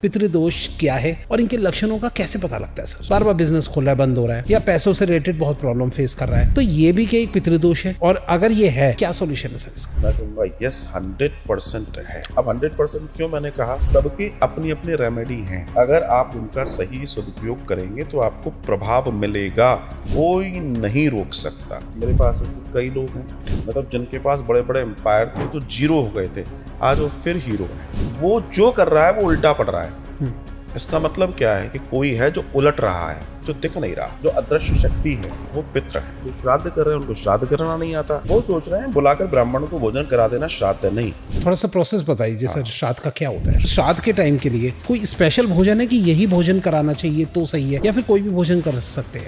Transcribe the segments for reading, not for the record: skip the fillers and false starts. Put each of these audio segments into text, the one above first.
पितृदोष क्या है और इनके लक्षणों का कैसे पता लगता है सर? बार बार बिजनेस खोल रहा है, बंद हो रहा है, या पैसों से रिलेटेड बहुत प्रॉब्लम फेस कर रहा है, तो ये भी क्या एक पितृदोष है? और अगर ये है, क्या सॉल्यूशन है सर इसका? मैं कहूँगा यस 100% है। अब 100% क्यों मैंने कहा, सबकी अपनी अपनी रेमेडी हैं। अगर आप उनका सही सदुपयोग करेंगे तो आपको प्रभाव मिलेगा, कोई नहीं रोक सकता। मेरे पास ऐसे कई लोग हैं, मतलब जिनके पास बड़े बड़े एम्पायर थे तो जीरो हो गए थे, आज वो फिर हीरो है। वो जो कर रहा है वो उल्टा पड़ रहा है। इसका मतलब क्या है कि कोई है जो उलट रहा है, जो दिख नहीं रहा। जो अदृश्य शक्ति है वो पितृ है। जो श्राद्ध कर रहे हैं उनको श्राद्ध करना नहीं आता, वो सोच रहे हैं बुलाकर ब्राह्मणों को भोजन करा देना, श्राद्ध है नहीं। थोड़ा सा प्रोसेस बताइए जैसे श्राद्ध का क्या होता है? श्राद्ध के टाइम के लिए कोई स्पेशल भोजन है कि यही भोजन कराना चाहिए तो सही है, या फिर कोई भी भोजन करा सकते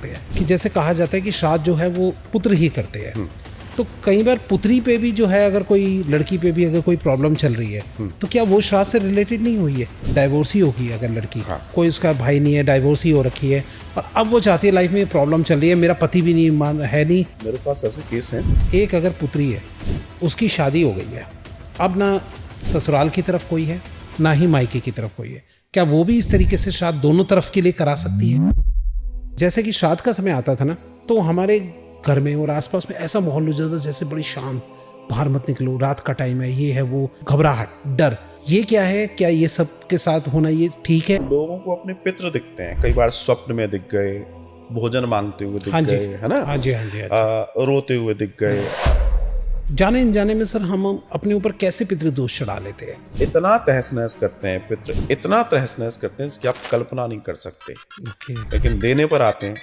हैं? कि जैसे कहा जाता है कि श्राद्ध जो है वो पुत्र ही करते हैं, तो कई बार पुत्री पे भी जो है, अगर कोई लड़की पे भी अगर कोई प्रॉब्लम चल रही है तो क्या वो श्राद्ध से रिलेटेड नहीं हुई है? डाइवोर्स ही होगी अगर लड़की, कोई उसका भाई नहीं है, डाइवोर्स ही हो रखी है, और अब वो चाहती है लाइफ में प्रॉब्लम चल रही है, मेरा पति भी नहीं है नहीं। मेरे पास ऐसे केस हैं। एक अगर पुत्री है, उसकी शादी हो गई है, अब ना ससुराल की तरफ कोई है ना ही मायके की तरफ कोई है, क्या वो भी इस तरीके से श्राद्ध दोनों तरफ के लिए करा सकती है? जैसे कि श्राद्ध का समय आता था ना, तो हमारे घर में और आसपास में ऐसा माहौल हो जाता जैसे बड़ी शांत, बाहर मत निकलो, रात का टाइम है, ये है वो, घबराहट, डर। ये क्या है? क्या ये सब के साथ होना ये ठीक है? लोगों को अपने पितृ दिखते हैं, कई बार स्वप्न में दिख गए, भोजन मांगते हुए दिख गए, है ना? हाँ जी। रोते हुए दिख गए। जाने अनजाने में सर हम अपने ऊपर कैसे पितृदोष चढ़ा लेते हैं? इतना तहस नहस करते हैं पितृ, इतना तहस नहस करते हैं जिसकी आप कल्पना नहीं कर सकते। लेकिन देने पर आते हैं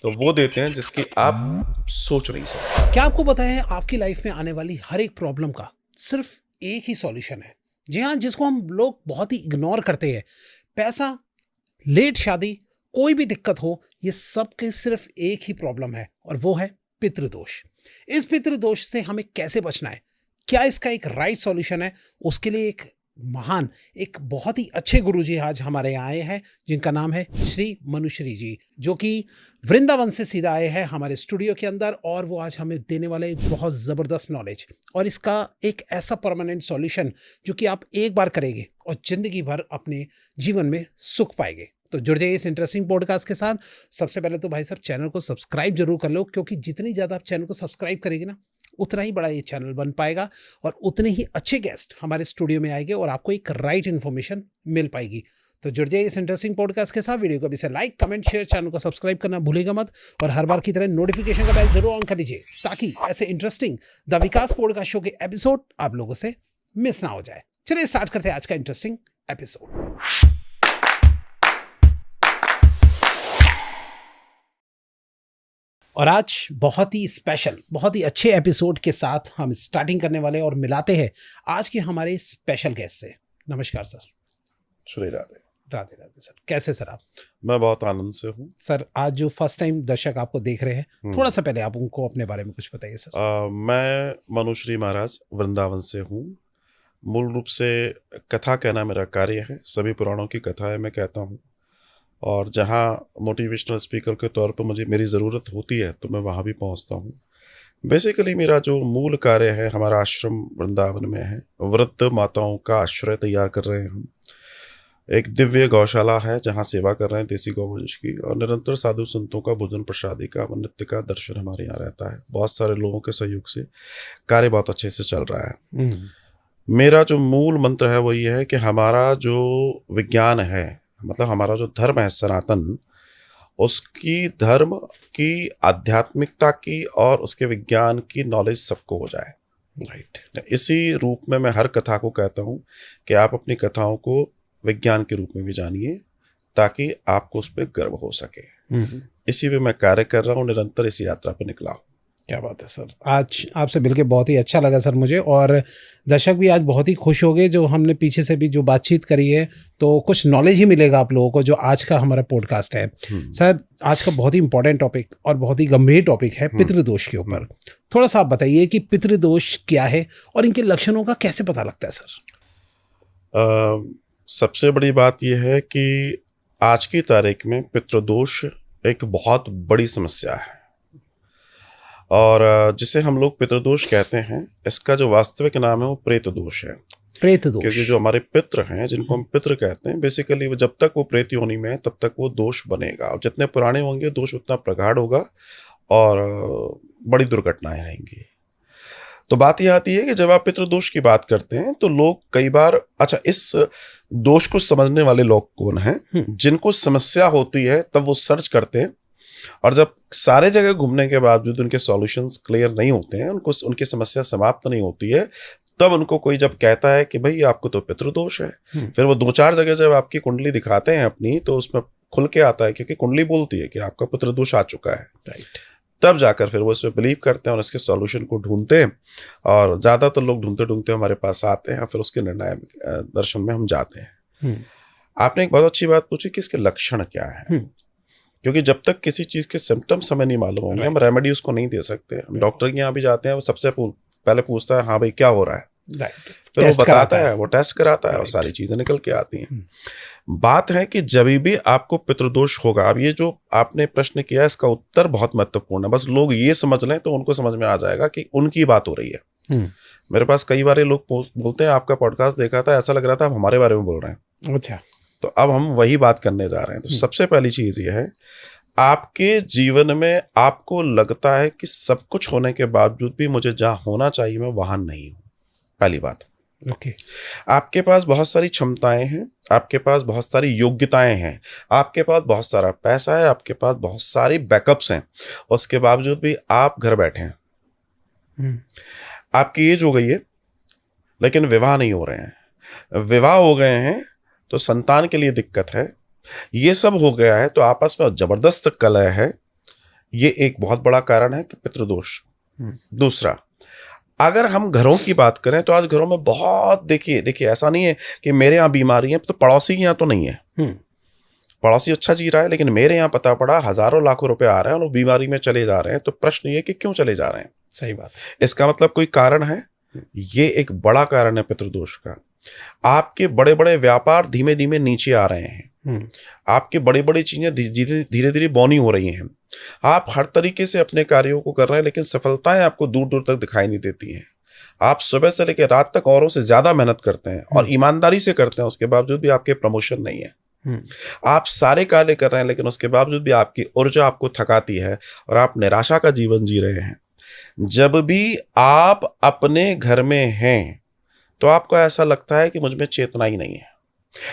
तो वो देते हैं जिसकी आप सोच नहीं सकते। क्या आपको पता है आपकी लाइफ में आने वाली हर एक प्रॉब्लम का सिर्फ एक ही सॉल्यूशन है? जी हाँ, जिसको हम लोग बहुत ही इग्नोर करते हैं। पैसा, लेट शादी, कोई भी दिक्कत हो, ये सब के सिर्फ एक ही प्रॉब्लम है, और वो है पितृदोष। इस पितृदोष से हमें कैसे बचना है? क्या इसका एक राइट सॉल्यूशन है? उसके लिए एक बहुत ही अच्छे गुरुजी आज हमारे यहाँ आए हैं, जिनका नाम है श्री मनुश्री जी, जो कि वृंदावन से सीधा आए हैं हमारे स्टूडियो के अंदर, और वो आज हमें देने वाले एक बहुत ज़बरदस्त नॉलेज और इसका एक ऐसा परमानेंट सॉल्यूशन जो कि आप एक बार करेंगे और ज़िंदगी भर अपने जीवन में सुख पाएंगे। तो जुड़ जाइए इस इंटरेस्टिंग पॉडकास्ट के साथ। सबसे पहले तो भाई साहब चैनल को सब्सक्राइब जरूर कर लो, क्योंकि जितनी ज़्यादा आप चैनल को सब्सक्राइब करेंगे ना, उतना ही बड़ा ये चैनल बन पाएगा और उतने ही अच्छे गेस्ट हमारे स्टूडियो में आएंगे और आपको एक राइट इन्फॉर्मेशन मिल पाएगी। तो जुड़ जाइए इस इंटरेस्टिंग पॉडकास्ट के साथ। वीडियो को अभी से लाइक, कमेंट, शेयर, चैनल को सब्सक्राइब करना भूलेगा मत, और हर बार की तरह नोटिफिकेशन का बेल जरूर ऑन कर लीजिए, ताकि ऐसे interesting the Vikas podcast show के एपिसोड आप लोगों से मिस ना हो जाए। चलिए स्टार्ट करते हैं आज का इंटरेस्टिंग एपिसोड। और आज बहुत ही स्पेशल, बहुत ही अच्छे एपिसोड के साथ हम स्टार्टिंग करने वाले और मिलाते हैं आज के हमारे स्पेशल गेस्ट से। नमस्कार सर। श्री राधे। राधे राधे सर, कैसे सर आप? मैं बहुत आनंद से हूँ सर। आज जो फर्स्ट टाइम दर्शक आपको देख रहे हैं, थोड़ा सा पहले आप उनको अपने बारे में कुछ बताइए सर। मैं मनुश्री महाराज वृंदावन से हूँ। मूल रूप से कथा कहना मेरा कार्य है, सभी पुराणों की कथाएं मैं कहता हूँ, और जहाँ मोटिवेशनल स्पीकर के तौर पर मेरी ज़रूरत होती है तो मैं वहाँ भी पहुँचता हूँ। बेसिकली मेरा जो मूल कार्य है, हमारा आश्रम वृंदावन में है, वृद्ध माताओं का आश्रय तैयार कर रहे हैं हम। एक दिव्य गौशाला है जहाँ सेवा कर रहे हैं देसी गौवंश की, और निरंतर साधु संतों का भोजन प्रसादी का, नित्य का दर्शन हमारे यहाँ रहता है। बहुत सारे लोगों के सहयोग से कार्य बहुत अच्छे से चल रहा है। मेरा जो मूल मंत्र है वो ये है कि हमारा जो विज्ञान है, मतलब हमारा जो धर्म है सनातन, उसकी धर्म की, आध्यात्मिकता की और उसके विज्ञान की नॉलेज सबको हो जाए। राइट। इसी रूप में मैं हर कथा को कहता हूँ कि आप अपनी कथाओं को विज्ञान के रूप में भी जानिए, ताकि आपको उस पर गर्व हो सके। इसी में मैं कार्य कर रहा हूँ, निरंतर इसी यात्रा पर निकला हूँ। क्या बात है सर। आज आपसे मिलकर बहुत ही अच्छा लगा सर मुझे, और दर्शक भी आज बहुत ही खुश हो गए। जो हमने पीछे से भी जो बातचीत करी है, तो कुछ नॉलेज ही मिलेगा आप लोगों को जो आज का हमारा पॉडकास्ट है। सर, आज का बहुत ही इंपॉर्टेंट टॉपिक और बहुत ही गंभीर टॉपिक है पितृदोष के ऊपर। थोड़ा सा आप बताइए कि पितृदोष क्या है और इनके लक्षणों का कैसे पता लगता है सर? सबसे बड़ी बात यह है कि आज की तारीख में पितृदोष एक बहुत बड़ी समस्या है, और जिसे हम लोग पितृदोष कहते हैं, इसका जो वास्तविक नाम है वो प्रेत दोष है। प्रेत दोष। क्योंकि जो हमारे पितृ हैं, जिनको हम पितृ कहते हैं, बेसिकली वो जब तक वो प्रेत योनि में है तब तक वो दोष बनेगा, और जितने पुराने होंगे दोष उतना प्रगाढ़ होगा और बड़ी दुर्घटनाएं रहेंगी। तो बात यह आती है कि जब आप पितृदोष की बात करते हैं तो लोग कई बार, अच्छा, इस दोष को समझने वाले लोग कौन हैं? जिनको समस्या होती है तब वो सर्च करते हैं, और जब सारे जगह घूमने के बावजूद उनके सॉल्यूशंस क्लियर नहीं होते हैं, उनको उनकी समस्या समाप्त नहीं होती है, तब उनको कोई जब कहता है कि भाई आपको तो पितृदोष है, फिर वो 2-4 जगह जब आपकी कुंडली दिखाते हैं अपनी, तो उसमें खुल के आता है, क्योंकि कुंडली बोलती है कि आपका पितृदोष आ चुका है। राइट। तब जाकर फिर वो इस पर बिलीव करते हैं और इसके सॉल्यूशन को ढूंढते हैं, और ज़्यादातर लोग ढूंढते ढूंढते हमारे पास आते हैं, फिर उसके निर्णय दर्शन में हम जाते हैं। आपने एक बहुत अच्छी बात पूछी कि इसके लक्षण क्या है, क्योंकि जब तक किसी चीज़ के सिम्टम्स हमें नहीं मालूम होंगे, हम रेमेडी उसको नहीं दे सकते। हम डॉक्टर के यहाँ भी जाते हैं, वो सबसे पहले पूछता है हाँ भाई क्या हो रहा है, फिर वो बताता है, वो टेस्ट कराता है और सारी चीज़ें निकल के आती हैं। बात है कि जब भी आपको पितृदोष होगा, अब ये जो आपने प्रश्न किया इसका उत्तर बहुत महत्वपूर्ण है, बस लोग ये समझ लें तो उनको समझ में आ जाएगा कि उनकी बात हो रही है। मेरे पास कई बार लोग बोलते हैं आपका पॉडकास्ट देखा था, ऐसा लग रहा था आप हमारे बारे में बोल रहे हैं। अच्छा, तो अब हम वही बात करने जा रहे हैं। तो सबसे पहली चीज़ ये है, आपके जीवन में आपको लगता है कि सब कुछ होने के बावजूद भी मुझे जहाँ होना चाहिए मैं वहाँ नहीं हूँ। पहली बात। ओके। आपके पास बहुत सारी क्षमताएं हैं, आपके पास बहुत सारी योग्यताएं हैं, आपके पास बहुत सारा पैसा है, आपके पास बहुत सारी बैकअप्स हैं, उसके बावजूद भी आप घर बैठे हैं। आपकी एज हो गई है लेकिन विवाह नहीं हो रहे हैं, विवाह हो गए हैं तो संतान के लिए दिक्कत है, ये सब हो गया है तो आपस में जबरदस्त कलह है। ये एक बहुत बड़ा कारण है कि पितृदोष। दूसरा, अगर हम घरों की बात करें तो आज घरों में बहुत, देखिए ऐसा नहीं है कि मेरे यहाँ बीमारी है तो पड़ोसी के यहाँ तो नहीं है। पड़ोसी अच्छा जी रहा है, लेकिन मेरे यहाँ पता पड़ा हजारों लाखों रुपए आ रहे हैं और वो बीमारी में चले जा रहे हैं। तो प्रश्न ये कि क्यों चले जा रहे हैं? सही बात। इसका मतलब कोई कारण है। ये एक बड़ा कारण है पितृदोष का। आपके बड़े बड़े व्यापार धीमे धीमे नीचे आ रहे हैं, आपके बड़ी बड़ी चीजें धीरे धीरे बौनी हो रही हैं, आप हर तरीके से अपने कार्यों को कर रहे हैं लेकिन सफलताएं आपको दूर दूर तक दिखाई नहीं देती हैं। आप सुबह से लेकर रात तक औरों से ज्यादा मेहनत करते हैं और ईमानदारी से करते हैं, उसके बावजूद भी आपके प्रमोशन नहीं है। आप सारे कार्य कर रहे हैं लेकिन उसके बावजूद भी आपकी ऊर्जा आपको थकाती है और आप निराशा का जीवन जी रहे हैं। जब भी आप अपने घर में हैं तो आपको ऐसा लगता है कि मुझ में चेतना ही नहीं है,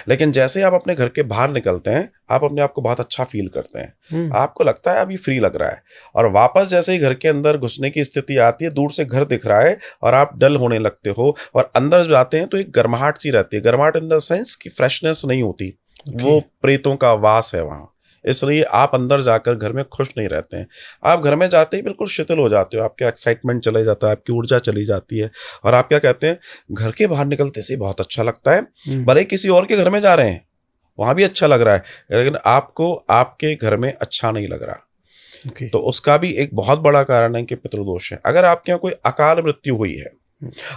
लेकिन जैसे आप अपने घर के बाहर निकलते हैं आप अपने आप को बहुत अच्छा फील करते हैं, आपको लगता है अभी फ्री लग रहा है, और वापस जैसे ही घर के अंदर घुसने की स्थिति आती है, दूर से घर दिख रहा है और आप डल होने लगते हो, और अंदर जाते हैं तो एक गर्माहट सी रहती है। गर्माहट इन द सेंस कि फ्रेशनेस नहीं होती, वो प्रेतों का वास है वहाँ, इसलिए आप अंदर जाकर घर में खुश नहीं रहते हैं। आप घर में जाते ही बिल्कुल शिथिल हो जाते हो, आपका एक्साइटमेंट चले जाता है, आपकी ऊर्जा चली जाती है, और आप क्या कहते हैं, घर के बाहर निकलते से बहुत अच्छा लगता है, भले किसी और के घर में जा रहे हैं वहाँ भी अच्छा लग रहा है, लेकिन आपको आपके घर में अच्छा नहीं लग रहा। तो उसका भी एक बहुत बड़ा कारण है कि पितृदोष है। अगर आपके यहाँ कोई अकाल मृत्यु हुई है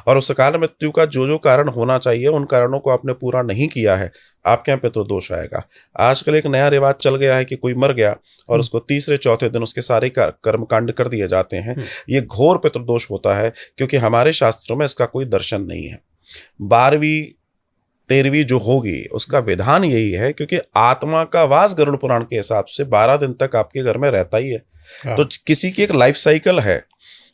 और उस अकाल मृत्यु का जो कारण होना चाहिए उन कारणों को आपने पूरा नहीं किया है, आपके यहाँ पितृदोष आएगा। आजकल एक नया रिवाज चल गया है कि कोई मर गया और उसको तीसरे चौथे दिन उसके सारे कर्मकांड कर दिए जाते हैं। ये घोर पितृदोष होता है, क्योंकि हमारे शास्त्रों में इसका कोई दर्शन नहीं है। 12वीं 13वीं जो होगी उसका विधान यही है, क्योंकि आत्मा का वास गरुड़ पुराण के हिसाब से 12 दिन तक आपके घर में रहता ही है। तो किसी की एक लाइफ साइकिल है,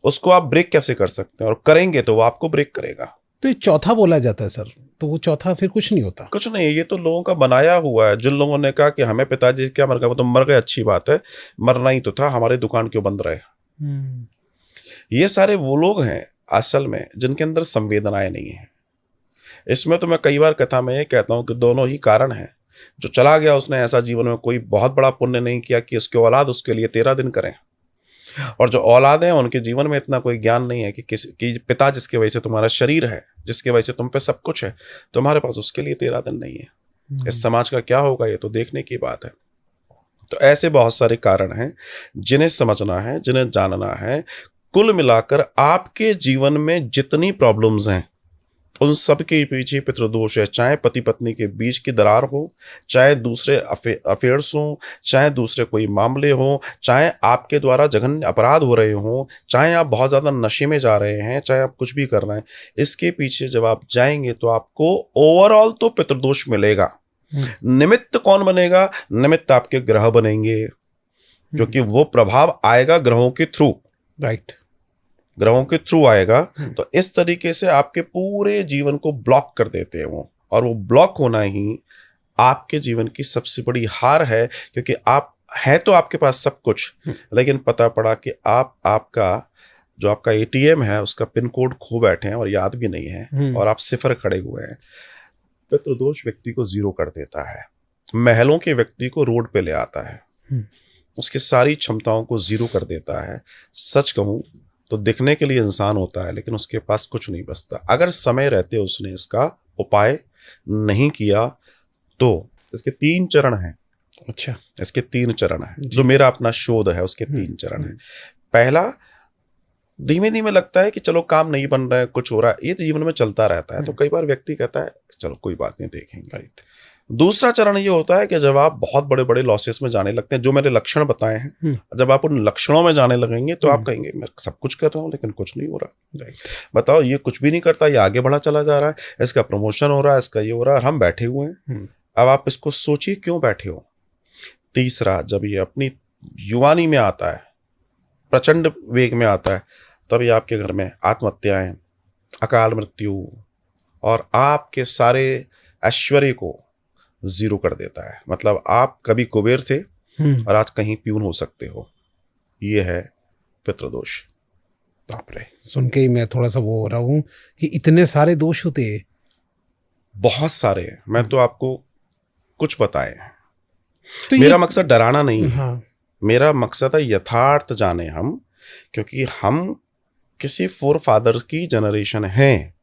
उसको आप ब्रेक कैसे कर सकते हैं, और करेंगे तो वो आपको ब्रेक करेगा। तो ये चौथा बोला जाता है सर, तो वो चौथा फिर कुछ नहीं होता? कुछ नहीं, ये तो लोगों का बनाया हुआ है। जिन लोगों ने कहा कि हमें पिताजी क्या मर गए, वो तो मर गए, अच्छी बात है, मरना ही तो था, हमारी दुकान क्यों बंद रहे। ये सारे वो लोग हैं असल में जिनके अंदर संवेदनाएं नहीं है। इसमें तो मैं कई बार कथा में ये कहता हूँ कि दोनों ही कारण हैं। जो चला गया उसने ऐसा जीवन में कोई बहुत बड़ा पुण्य नहीं किया कि उसके औलाद उसके लिए 13 दिन करें, और जो औलाद हैं उनके जीवन में इतना कोई ज्ञान नहीं है कि पिता जिसके वजह से तुम्हारा शरीर है, जिसके वजह से तुम पे सब कुछ है, तुम्हारे पास उसके लिए 13 दिन नहीं है। इस समाज का क्या होगा ये तो देखने की बात है। तो ऐसे बहुत सारे कारण हैं जिन्हें समझना है, जिन्हें जानना है। कुल मिलाकर आपके जीवन में जितनी प्रॉब्लम्स हैं उन सब के पीछे पितृदोष है, चाहे पति पत्नी के बीच की दरार हो, चाहे दूसरे अफेयर्स हो, चाहे दूसरे कोई मामले हो, चाहे आपके द्वारा जघन्य अपराध हो रहे हो, चाहे आप बहुत ज़्यादा नशे में जा रहे हैं, चाहे आप कुछ भी कर रहे हैं, इसके पीछे जब आप जाएंगे तो आपको ओवरऑल तो पितृदोष मिलेगा। निमित्त कौन बनेगा? निमित्त आपके ग्रह बनेंगे, क्योंकि वो प्रभाव आएगा ग्रहों के थ्रू, राइट, ग्रहों के थ्रू आएगा। तो इस तरीके से आपके पूरे जीवन को ब्लॉक कर देते हैं वो, और वो ब्लॉक होना ही आपके जीवन की सबसे बड़ी हार है, क्योंकि आप है तो आपके पास सब कुछ, लेकिन पता पड़ा कि आपका जो आपका एटीएम है उसका पिन कोड खो बैठे हैं और याद भी नहीं है, और आप सिफर खड़े हुए हैं। पितृदोष व्यक्ति को जीरो कर देता है, महलों के व्यक्ति को रोड पे ले आता है, उसकी सारी क्षमताओं को जीरो कर देता है। सच कहूं तो दिखने के लिए इंसान होता है, लेकिन उसके पास कुछ नहीं बचता। अगर समय रहते उसने इसका उपाय नहीं किया तो इसके 3 चरण हैं। अच्छा, इसके 3 चरण हैं, जो मेरा अपना शोध है उसके 3 चरण हैं। पहला, धीमे धीमे लगता है कि चलो काम नहीं बन रहा है, कुछ हो रहा है, ये तो जीवन में चलता रहता है, तो कई बार व्यक्ति कहता है चलो कोई बात नहीं, देखेंगे। राइट। दूसरा चरण ये होता है कि जब आप बहुत बड़े बड़े लॉसेस में जाने लगते हैं, जो मेरे लक्षण बताए हैं, जब आप उन लक्षणों में जाने लगेंगे तो आप कहेंगे मैं सब कुछ कर रहा हूँ लेकिन कुछ नहीं हो रहा। बताओ, ये कुछ भी नहीं करता, ये आगे बढ़ा चला जा रहा है, इसका प्रमोशन हो रहा है, इसका ये हो रहा है, हम बैठे हुए हैं। अब आप इसको सोचिए क्यों बैठे हो। तीसरा, जब ये अपनी युवानी में आता है, प्रचंड वेग में आता है, तब ये आपके घर में आत्महत्याएं, अकाल मृत्यु और आपके सारे ऐश्वर्य को जीरो कर देता है। मतलब आप कभी कुबेर थे और आज कहीं प्यून हो सकते हो। ये है पितृदोष। बाप रे, सुन के ही मैं थोड़ा सा वो हो रहा हूँ कि इतने सारे दोष होते हैं। बहुत सारे हैं, मैं तो आपको कुछ बताए हैं। तो मेरा मकसद डराना नहीं है। हाँ। मेरा मकसद है यथार्थ जाने हम, क्योंकि हम किसी फोर फादर्स की जनरेशन हैं,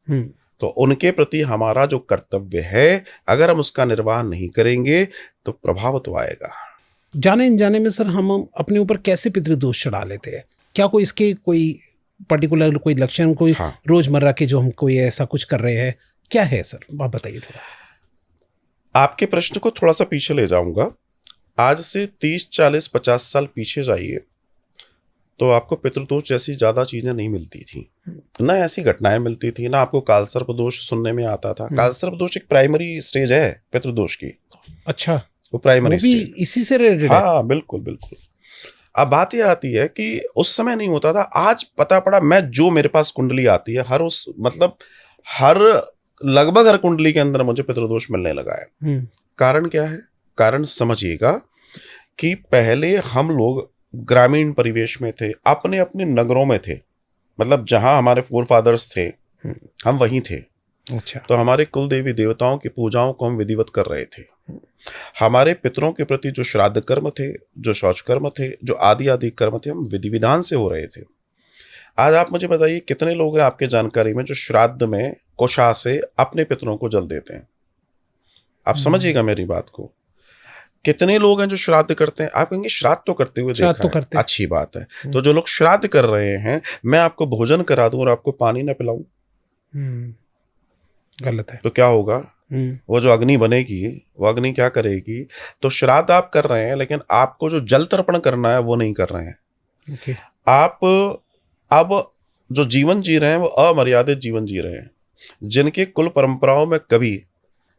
तो उनके प्रति हमारा जो कर्तव्य है, अगर हम उसका निर्वाह नहीं करेंगे तो प्रभाव तो आएगा। जाने अनजाने में सर हम अपने ऊपर कैसे पितृदोष चढ़ा लेते हैं? क्या कोई इसके कोई पर्टिकुलर कोई लक्षण, कोई रोजमर्रा के जो हम कोई ऐसा कुछ कर रहे हैं, क्या है सर? आप बताइए थोड़ा। आपके प्रश्न को थोड़ा सा पीछे ले जाऊंगा। आज से 30, 40, 50 साल पीछे जाइए तो आपको पितृदोष जैसी ज्यादा चीजें नहीं मिलती थी, ना ऐसी घटनाएं मिलती थी, ना आपको कालसर्प दोष सुनने में आता था। कालसर्प दोष एक प्राइमरी स्टेज है पितृदोष की। अच्छा, वो प्राइमरी भी इसी से रिलेटेड है? हाँ, बिल्कुल बिल्कुल। अब बात ये आती है कि उस समय नहीं होता था, आज पता पड़ा। मैं जो मेरे पास कुंडली आती है, हर लगभग हर कुंडली के अंदर मुझे पितृदोष मिलने लगा है। कारण क्या है? कारण समझिएगा कि पहले हम लोग ग्रामीण परिवेश में थे, अपने अपने नगरों में थे, मतलब जहां हमारे फोर फादर्स थे हम वहीं थे। अच्छा। तो हमारे कुल देवी देवताओं की पूजाओं को हम विधिवत कर रहे थे। हमारे पितरों के प्रति जो श्राद्ध कर्म थे, जो शौच कर्म थे, जो आदि आदि कर्म थे, हम विधि विधान से हो रहे थे। आज आप मुझे बताइए कितने लोग हैं आपके जानकारी में जो श्राद्ध में कोशा से अपने पितरों को जल देते हैं? आप समझिएगा मेरी बात को। कितने लोग हैं जो श्राद्ध करते हैं? आप कहेंगे श्राद्ध तो करते हुए देखा तो करते। अच्छी बात है। तो जो लोग श्राद्ध कर रहे हैं, मैं आपको भोजन करा दूं और आपको पानी ना पिलाऊं, गलत है। तो क्या होगा? वो जो अग्नि बनेगी, वो अग्नि क्या करेगी? तो श्राद्ध आप कर रहे हैं, लेकिन आपको जो जल तर्पण करना है वो नहीं कर रहे हैं। आप अब जो जीवन जी रहे हैं वो अमर्यादित जीवन जी रहे हैं। जिनके कुल परंपराओं में कभी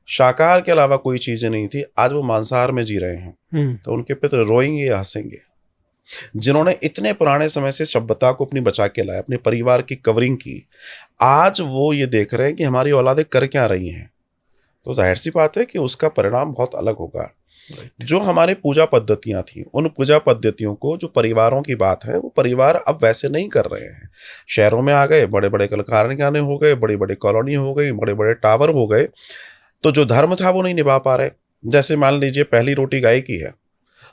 शाकाहार के अलावा कोई चीजें नहीं थी, आज वो मांसाहार में जी रहे हैं। तो उनके पितर रोएंगे या हंसेंगे? जिन्होंने इतने पुराने समय से सभ्यता को अपनी बचा के लाया, अपने परिवार की कवरिंग की, आज वो ये देख रहे हैं कि हमारी औलादें कर क्या रही हैं, तो जाहिर सी बात है कि उसका परिणाम बहुत अलग होगा। जो हमारे पूजा पद्धतियां थी, उन पूजा पद्धतियों को, जो परिवारों की बात है, वो परिवार अब वैसे नहीं कर रहे हैं। शहरों में आ गए, बड़े बड़े कल कारखाने हो गए, बड़ी बड़ी कॉलोनी हो गई, बड़े बड़े टावर हो गए, तो जो धर्म था वो नहीं निभा पा रहे। जैसे मान लीजिए पहली रोटी गाय की है,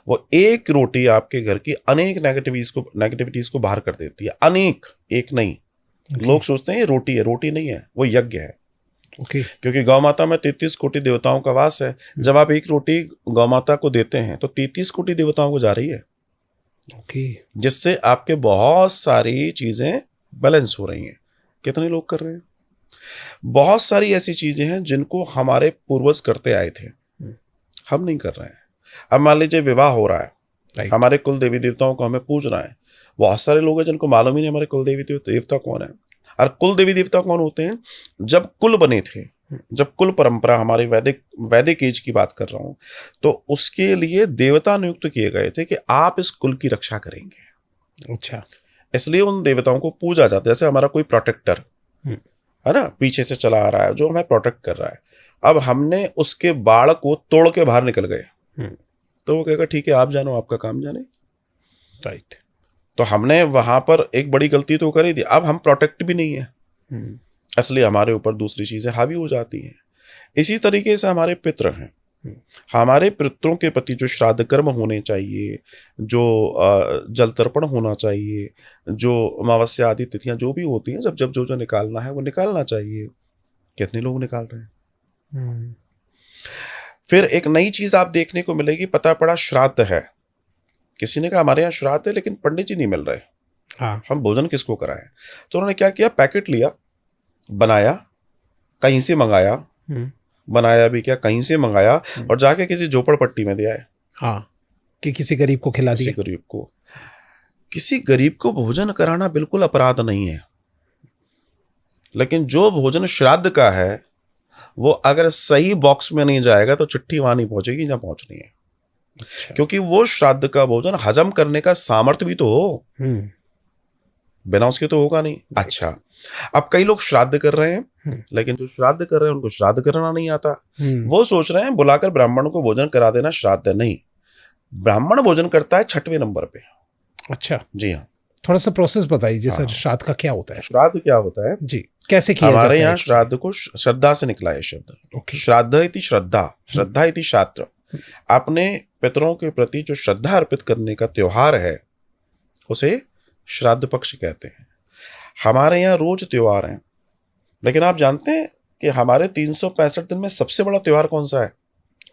वो एक रोटी आपके घर की अनेक नेगेटिविटीज को बाहर कर देती है। अनेक, एक नहीं। लोग सोचते हैं ये रोटी है, रोटी नहीं है, वो यज्ञ है। क्योंकि गौ माता में 33 कोटि देवताओं का वास है। जब आप एक रोटी गौ माता को देते हैं तो 33 कोटि देवताओं को जा रही है, जिससे आपके बहुत सारी चीजें बैलेंस हो रही हैं। कितने लोग कर रहे हैं? बहुत सारी ऐसी चीजें हैं जिनको हमारे पूर्वज करते आए थे, हम नहीं कर रहे हैं। अब मान लीजिए विवाह हो रहा है, Right. हमारे कुल देवी देवताओं को हमें पूजना है। बहुत सारे लोग हैं जिनको मालूम ही नहीं हमारे कुल देवी देवता कौन है। और कुल देवी देवता कौन होते हैं? जब कुल बने थे, जब कुल परंपरा, हमारी वैदिक एज की बात कर रहा हूं, तो उसके लिए देवता नियुक्त किए गए थे कि आप इस कुल की रक्षा करेंगे। अच्छा। इसलिए उन देवताओं को पूजा जाता है। जैसे हमारा कोई प्रोटेक्टर है ना, पीछे से चला आ रहा है जो हमें प्रोटेक्ट कर रहा है। अब हमने उसके बाड़ को तोड़ के बाहर निकल गए, तो वो कहेगा ठीक है आप जानो, आपका काम जाने। राइट। तो हमने वहां पर एक बड़ी गलती तो कर ही दी। अब हम प्रोटेक्ट भी नहीं है, इसलिए हमारे ऊपर दूसरी चीजें हावी हो जाती हैं। इसी तरीके से हमारे पितृ हैं, हमारे पितरों के प्रति जो श्राद्ध कर्म होने चाहिए, जो जल तर्पण होना चाहिए, जो अमावस्या आदि तिथियां जो भी होती हैं, जब जब जो निकालना है वो निकालना चाहिए। कितने लोग निकाल रहे हैं? फिर एक नई चीज आप देखने को मिलेगी, पता पड़ा श्राद्ध है, किसी ने कहा हमारे यहाँ श्राद्ध है लेकिन पंडित जी नहीं मिल रहे, हाँ। हम भोजन किसको कराएं? तो उन्होंने क्या किया, पैकेट लिया, बनाया, कहीं से मंगाया, बनाया भी क्या, कहीं से मंगाया और जाके किसी झोपड़पट्टी में दिया है। हाँ, कि किसी गरीब को खिला दिया। किसी गरीब को भोजन कराना बिल्कुल अपराध नहीं है, लेकिन जो भोजन श्राद्ध का है वो अगर सही बॉक्स में नहीं जाएगा तो चिट्ठी वहां नहीं पहुंचेगी जहां पहुंचनी है। अच्छा। क्योंकि वो श्राद्ध का भोजन हजम करने का सामर्थ्य भी तो हो, बिना उसके तो होगा नहीं। अच्छा, अब कई लोग श्राद्ध कर रहे हैं, लेकिन जो श्राद्ध कर रहे हैं उनको श्राद्ध करना नहीं आता। वो सोच रहे हैं बुलाकर ब्राह्मण को भोजन करा देना श्राद्ध है। नहीं, ब्राह्मण भोजन करता है 6वें नंबर पे। अच्छा। जी हाँ, थोड़ा सा प्रोसेस बताइए जैसे श्राद्ध का क्या होता है? श्राद्ध क्या होता है जी, कैसे किया जाता है? हमारे यहाँ श्राद्ध को श्रद्धा से निकला है शब्द। श्राद्ध इति श्रद्धा, श्रद्धा इति शास्त्र। अपने पितरों के प्रति जो श्रद्धा अर्पित करने का त्योहार है उसे श्राद्ध पक्ष कहते हैं। हमारे यहाँ रोज त्योहार हैं, लेकिन आप जानते हैं कि हमारे 365 दिन में सबसे बड़ा त्योहार कौन सा है?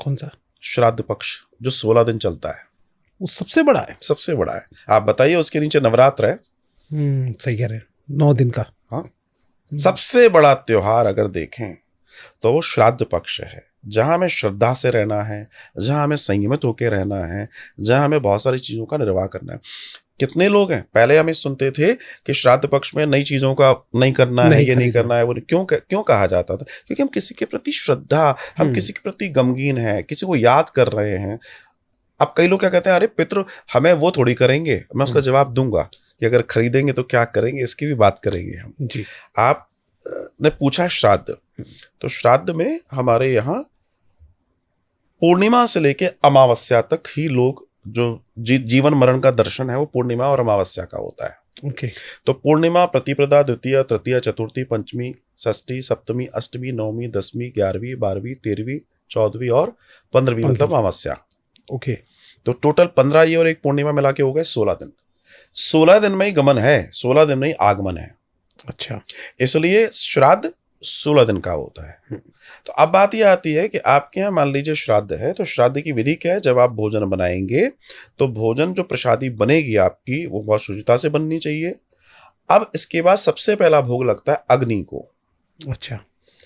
कौन सा? श्राद्ध पक्ष, जो 16 दिन चलता है, वो सबसे बड़ा है। सबसे बड़ा है। आप बताइए, उसके नीचे नवरात्र है। सही कह रहे हैं, 9 दिन का। हाँ, सबसे बड़ा त्योहार अगर देखें तो वो श्राद्ध पक्ष है, जहां हमें श्रद्धा से रहना है, जहां हमें संयमित होकर रहना है, जहां हमें बहुत सारी चीजों का निर्वाह करना है। कितने लोग हैं, पहले हम सुनते थे कि श्राद्ध पक्ष में नई चीजों का नहीं करना है, ये नहीं करना है, वो क्यों कहा जाता था? क्योंकि हम किसी के प्रति श्रद्धा, हम किसी के प्रति गमगीन है, किसी को याद कर रहे हैं। अब कई लोग क्या कहते हैं, अरे पितृ हमें वो थोड़ी करेंगे। मैं उसका जवाब दूंगा कि अगर खरीदेंगे तो क्या करेंगे, इसकी भी बात करेंगे हम जी। आप ने पूछा श्राद्ध, तो श्राद्ध में हमारे यहाँ पूर्णिमा से लेके अमावस्या तक ही लोग जो जीवन मरण का दर्शन है वो पूर्णिमा और अमावस्या का होता है। ओके। तो पूर्णिमा, प्रतिपदा, द्वितीया, तृतीया, चतुर्थी, पंचमी, षष्ठी, सप्तमी, अष्टमी, नवमी, 10वीं, 11वीं, 12वीं, 13वीं, 14वीं और 15वीं, मतलब अमावस्या। ओके। तो टोटल 15 ये और एक पूर्णिमा मिला के हो गए 16 दिन। 16 दिन में ही गमन है, 16 दिन में ही आगमन है। अच्छा, इसलिए श्राद्ध 16 दिन का होता है। तो अब बात यह आती है कि आपके यहाँ मान लीजिए श्राद्ध है, तो श्राद्ध की विधि क्या है? जब आप भोजन बनाएंगे तो भोजन जो प्रसादी बनेगी आपकी वो बहुत शुचिता से बननी चाहिए। अब इसके बाद सबसे पहला भोग लगता है अग्नि को। अच्छा,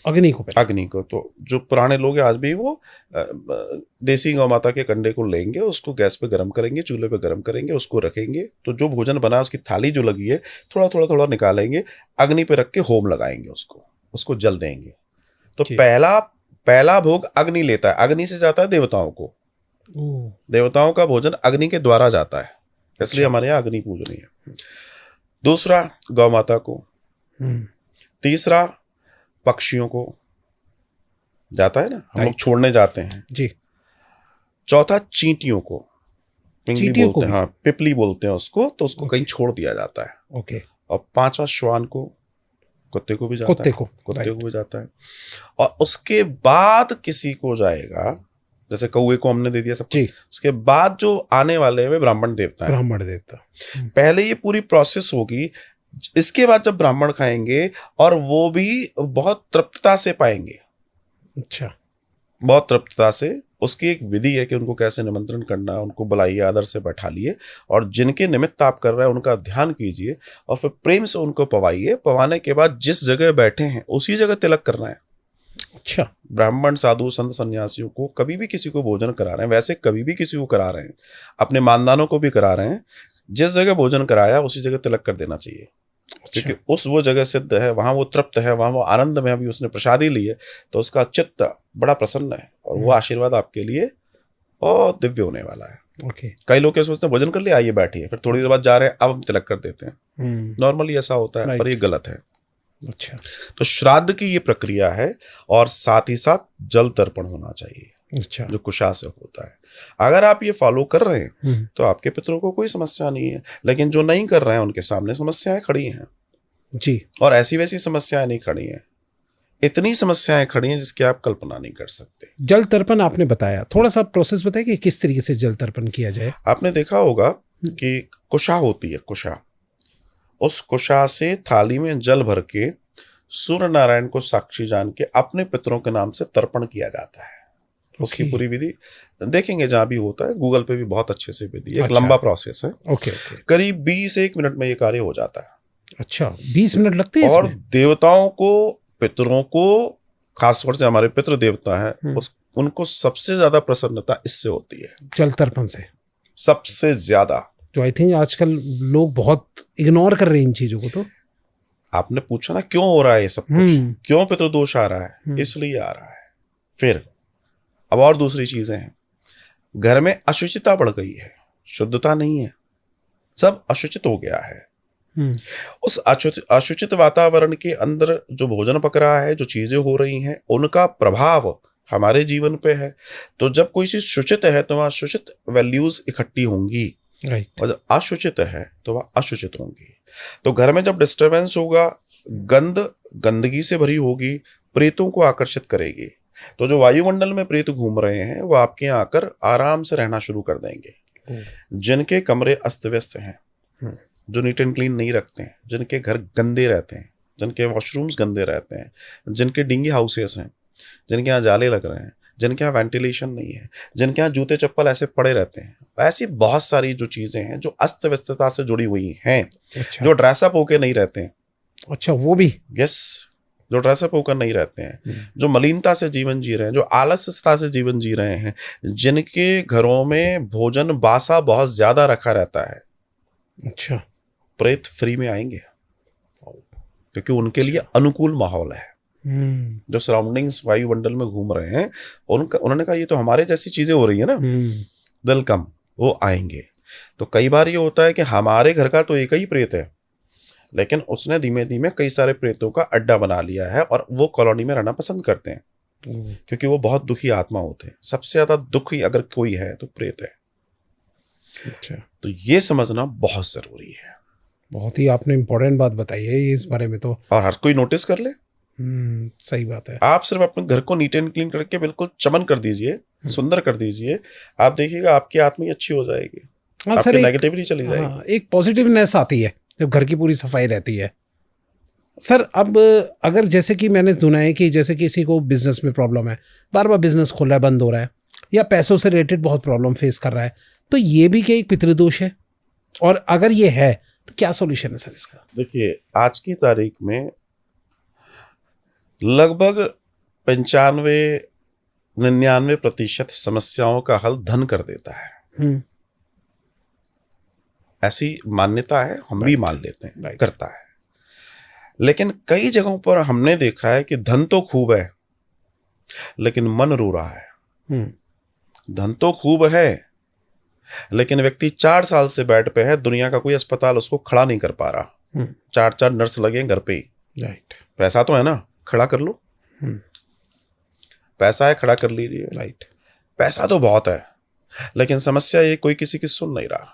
अग्नि को? अग्नि को तो जो पुराने लोग हैं आज भी वो देसी गौ माता के कंडे को लेंगे, उसको गैस पे गर्म करेंगे, चूल्हे पे गर्म करेंगे, उसको रखेंगे। तो जो भोजन बना उसकी थाली जो लगी है थोड़ा थोड़ा थोड़ा निकालेंगे, अग्नि पे रख के होम लगाएंगे, उसको जल देंगे। तो पहला भोग अग्नि लेता है, अग्नि से जाता है देवताओं को। देवताओं का भोजन अग्नि के द्वारा जाता है, इसलिए हमारे यहाँ अग्नि पूजनीय है। दूसरा गौ माता को, तीसरा पक्षियों को जाता है ना, हम लोग छोड़ने जाते हैं जी। चौथा चींटियों को, चींटियों को, हाँ पिपली बोलते हैं उसको, तो उसको कहीं छोड़ दिया जाता है। ओके। और पांचवा श्वान को, कुत्ते को भी जाता है, कुत्ते को भी जाता है। और उसके बाद किसी को जाएगा, जैसे कौवे को हमने दे दिया सबको, उसके बाद जो आने वाले हैं ब्राह्मण देवता, ब्राह्मण देवता। पहले ये पूरी प्रोसेस होगी, इसके बाद जब ब्राह्मण खाएंगे और वो भी बहुत तृप्तता से पाएंगे। अच्छा, बहुत तृप्तता से उसकी एक विधि है कि उनको कैसे निमंत्रण करना है, उनको बुलाइए, आदर से बैठालिए और जिनके निमित्त आप कर रहे हैं उनका ध्यान कीजिए और फिर प्रेम से उनको पवाइए। पवाने के बाद जिस जगह बैठे हैं उसी जगह तिलक करना है। अच्छा, ब्राह्मण, साधु, संत, सन्यासियों को कभी भी किसी को भोजन करा रहे हैं, वैसे कभी भी किसी को करा रहे हैं, अपने मानदानों को भी करा रहे हैं, जिस जगह भोजन कराया उसी जगह तिलक कर देना चाहिए। क्योंकि उस वो जगह सिद्ध है, वहां वो तृप्त है, वहां वो आनंद में, अभी उसने प्रसादी ली है तो उसका चित्त बड़ा प्रसन्न है और वो आशीर्वाद आपके लिए और दिव्य होने वाला है। ओके। कई लोग क्या सोचते हैं, भोजन कर लिया, आइए बैठिए, फिर थोड़ी देर बाद जा रहे हैं, अब हम तिलक कर देते हैं। नॉर्मली ऐसा होता है, पर ये गलत है। अच्छा, तो श्राद्ध की ये प्रक्रिया है और साथ ही साथ जल तर्पण होना चाहिए, अच्छा, जो कुशा से होता है। अगर आप ये फॉलो कर रहे हैं तो आपके पितरों को कोई समस्या नहीं है, लेकिन जो नहीं कर रहे हैं उनके सामने समस्याएं खड़ी हैं जी। और ऐसी वैसी समस्याएं नहीं खड़ी हैं, इतनी समस्याएं खड़ी हैं जिसकी आप कल्पना नहीं कर सकते। जल तर्पण आपने बताया, थोड़ा सा प्रोसेस बताइए कि किस तरीके से जल तर्पण किया जाए। आपने देखा होगा कि कुशा होती है, कुशा, उस कुशा से थाली में जल भर के सूर्य नारायण को साक्षी जान के अपने पितरों के नाम से तर्पण किया जाता है। उसकी पूरी विधि देखेंगे, जहां भी होता है, गूगल पे भी बहुत अच्छे से विधि, एक लंबा प्रोसेस है। ओके, करीब 20-1 मिनट में ये कार्य हो जाता है। अच्छा, 20 मिनट लगते हैं और इसमें? देवताओं को, पितरों को, खासतौर से हमारे पितृ देवता है, उनको सबसे ज्यादा प्रसन्नता इससे होती है, जल तर्पण से सबसे ज्यादा। तो आई थिंक आजकल लोग बहुत इग्नोर कर रहे हैं इन चीजों को। तो आपने पूछा ना क्यों हो रहा है ये सब कुछ, क्यों पितृदोष आ रहा है, इसलिए आ रहा है। फिर अब और दूसरी चीजें हैं, घर में अशुचिता बढ़ गई है, शुद्धता नहीं है, सब अशुचित हो गया है। उस अशुचित वातावरण के अंदर जो भोजन पक रहा है, जो चीजें हो रही हैं, उनका प्रभाव हमारे जीवन पे है। तो जब कोई चीज शुचित है तो वहां शुचित वैल्यूज इकट्ठी होंगी, और जब अशुचित है तो वह अशुचित होंगी। तो घर में जब डिस्टरबेंस होगा, गंदगी से भरी होगी, प्रेतों को आकर्षित करेगी। तो जो वायुमंडल में प्रेत घूम रहे हैं वो आपके यहाँ आकर आराम से रहना शुरू कर देंगे। जिनके कमरे अस्त व्यस्त हैं, जो नीट एंड क्लीन नहीं रखते हैं, जिनके घर गंदे रहते हैं, जिनके वॉशरूम्स गंदे रहते हैं, जिनके डिंगी हाउसेस हैं, जिनके यहाँ जाले लग रहे हैं, जिनके यहाँ वेंटिलेशन नहीं है, जिनके यहाँ जूते चप्पल ऐसे पड़े रहते हैं, ऐसी बहुत सारी जो चीजें हैं जो अस्त व्यस्तता से जुड़ी हुई हैं। अच्छा। जो ड्रेसअप होके नहीं रहते हैं, अच्छा, वो भी, यस, जो ड्रेसअप होकर नहीं रहते हैं, जो मलिनता से जीवन जी रहे हैं, जो आलस्यता से जीवन जी रहे हैं, जिनके घरों में भोजन बासा बहुत ज्यादा रखा रहता है, अच्छा, प्रेत फ्री में आएंगे, क्योंकि उनके लिए अनुकूल माहौल है। जो सराउंडिंग्स वायुमंडल में घूम रहे हैं, उन्होंने कहा ये तो हमारे जैसी चीजें हो रही है ना, वेलकम, वो आएंगे। तो कई बार ये होता है कि हमारे घर का तो एक ही प्रेत है, लेकिन उसने धीमे धीमे कई सारे प्रेतों का अड्डा बना लिया है और वो कॉलोनी में रहना पसंद करते हैं, क्योंकि वो बहुत दुखी आत्मा होते हैं। सबसे ज्यादा दुखी अगर कोई है तो प्रेत है। अच्छा, तो ये समझना बहुत जरूरी है। बहुत ही आपने इम्पोर्टेंट बात बताई है ये, इस बारे में तो, और हर कोई नोटिस कर ले। सही बात है। आप सिर्फ अपने घर को नीट एंड क्लीन करके बिल्कुल चमन कर दीजिए, सुंदर कर दीजिए, आप देखिएगा आपकी आत्मा ही अच्छी हो जाएगी, आपकी नेगेटिविटी चली जाएगी। एक पॉजिटिवनेस आती है जब घर की पूरी सफाई रहती है। सर, अब अगर जैसे कि मैंने सुना है कि जैसे किसी को बिजनेस में प्रॉब्लम है, बार बार बिजनेस खोल रहा है, बंद हो रहा है, या पैसों से रिलेटेड बहुत प्रॉब्लम फेस कर रहा है, तो ये भी क्या एक पितृदोष है? और अगर ये है तो क्या सॉल्यूशन है सर इसका? देखिए, आज की तारीख में लगभग 95-99% समस्याओं का हल धन कर देता है। ऐसी मान्यता है, हम भी मान लेते हैं, करता है। लेकिन कई जगहों पर हमने देखा है कि धन तो खूब है लेकिन मन रो रहा है। धन तो खूब है लेकिन व्यक्ति 4 साल से बेड पे है, दुनिया का कोई अस्पताल उसको खड़ा नहीं कर पा रहा। 4 नर्स लगे घर पे ही। राइट। पैसा तो है ना, खड़ा कर लो। पैसा है, खड़ा कर लीजिए। राइट। पैसा तो बहुत है, लेकिन समस्या ये कोई किसी की सुन नहीं रहा।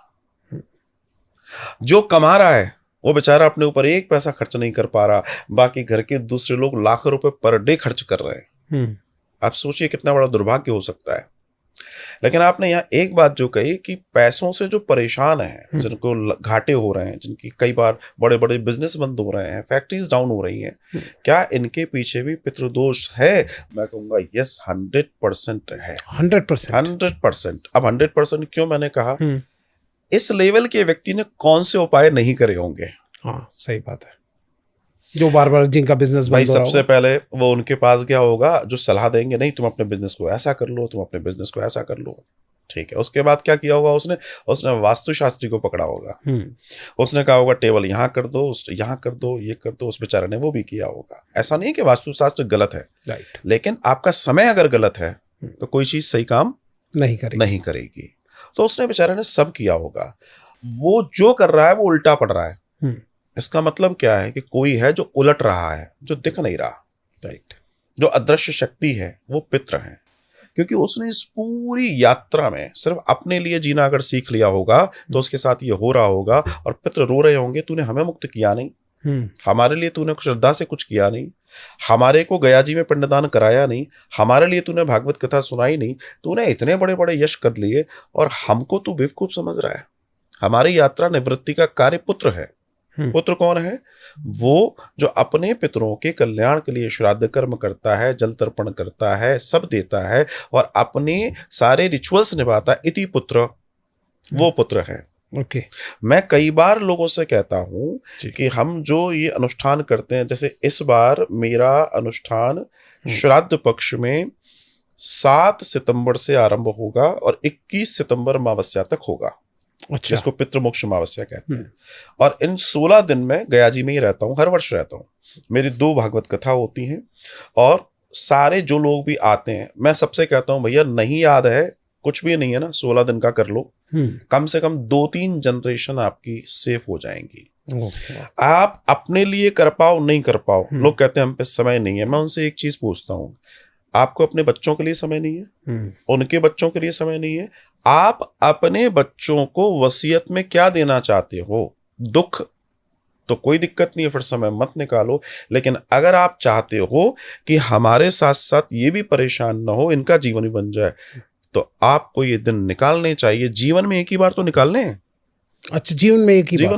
जो कमा रहा है वो बेचारा अपने ऊपर 1 पैसा खर्च नहीं कर पा रहा, बाकी घर के दूसरे लोग लाखों रुपए पर डे खर्च कर रहे हैं। आप सोचिए कितना बड़ा दुर्भाग्य हो सकता है। लेकिन आपने यहाँ एक बात जो कही कि पैसों से जो परेशान हैं, जिनको घाटे हो रहे हैं, जिनकी कई बार बड़े बड़े बिजनेस बंद हो रहे हैं, फैक्ट्रीज डाउन हो रही हैं, क्या इनके पीछे भी पितृदोष है? मैं कहूँगा यस, 100% है। 100%। अब 100% क्यों मैंने कहा? इस लेवल के व्यक्ति ने कौन से उपाय नहीं करे होंगे? हाँ, सही बात है। जो बार बार जिनका बिजनेस भाई सबसे पहले वो उनके पास क्या होगा, जो सलाह देंगे, नहीं तुम अपने बिजनेस को ऐसा कर लो, तुम अपने बिजनेस को ऐसा कर लो, ठीक है। उसके बाद क्या किया होगा उसने वास्तुशास्त्री को पकड़ा होगा, उसने कहा होगा टेबल यहाँ कर दो, यहाँ कर दो, ये कर दो। उस बेचारे ने वो भी किया होगा। ऐसा नहीं कि वास्तुशास्त्र गलत है, राइट, लेकिन आपका समय अगर गलत है तो कोई चीज सही काम नहीं करेगी। तो उसने बेचारे ने सब किया होगा। वो जो कर रहा है वो उल्टा पड़ रहा है। इसका मतलब क्या है कि कोई है जो उलट रहा है, जो दिख नहीं रहा, राइट। जो अदृश्य शक्ति है वो पितृ है, क्योंकि उसने इस पूरी यात्रा में सिर्फ अपने लिए जीना अगर सीख लिया होगा तो उसके साथ ये हो रहा होगा। और पितृ रो रहे होंगे, तूने हमें मुक्त किया नहीं, हमारे लिए तूने श्रद्धा से कुछ किया नहीं, हमारे को गया जी में पिंडदान कराया नहीं, हमारे लिए तूने भागवत कथा सुनाई नहीं, तूने इतने बड़े बड़े यश कर लिए और हमको तू बेवकूफ समझ रहा है। हमारी यात्रा निवृत्ति का कार्य पुत्र है। पुत्र कौन है? वो जो अपने पितरों के कल्याण के लिए श्राद्ध कर्म करता है, जल तर्पण करता है, सब देता है और अपने सारे रिचुअल्स निभाता है। इति पुत्र, वो पुत्र है। ओके। मैं कई बार लोगों से कहता हूं कि हम जो ये अनुष्ठान करते हैं, जैसे इस बार मेरा अनुष्ठान श्राद्ध पक्ष में 7 सितंबर से आरंभ होगा और 21 सितंबर अमावस्या तक होगा। अच्छा। जिसको पितृमोक्ष अमावस्या कहते हैं। और इन 16 दिन में गया जी में ही रहता हूँ, हर वर्ष रहता हूँ। मेरी 2 भागवत कथा होती हैं और सारे जो लोग भी आते हैं, मैं सबसे कहता हूँ भैया नहीं याद है, कुछ भी नहीं है ना, 16 दिन का कर लो, कम से कम 2-3 जनरेशन आपकी सेफ हो जाएंगी। आप अपने लिए कर पाओ नहीं कर पाओ, लोग कहते हैं हम पे समय नहीं है। मैं उनसे एक चीज पूछता हूँ, आपको अपने बच्चों के लिए समय नहीं है? उनके बच्चों के लिए समय नहीं है? आप अपने बच्चों को वसीयत में क्या देना चाहते हो? दुख? तो कोई दिक्कत नहीं है, फिर समय मत निकालो। लेकिन अगर आप चाहते हो कि हमारे साथ साथ ये भी परेशान ना हो, इनका जीवन भी बन जाए, तो आपको ये दिन निकालने चाहिए। जीवन में एक ही बार तो निकालने हैं। अच्छा, जीवन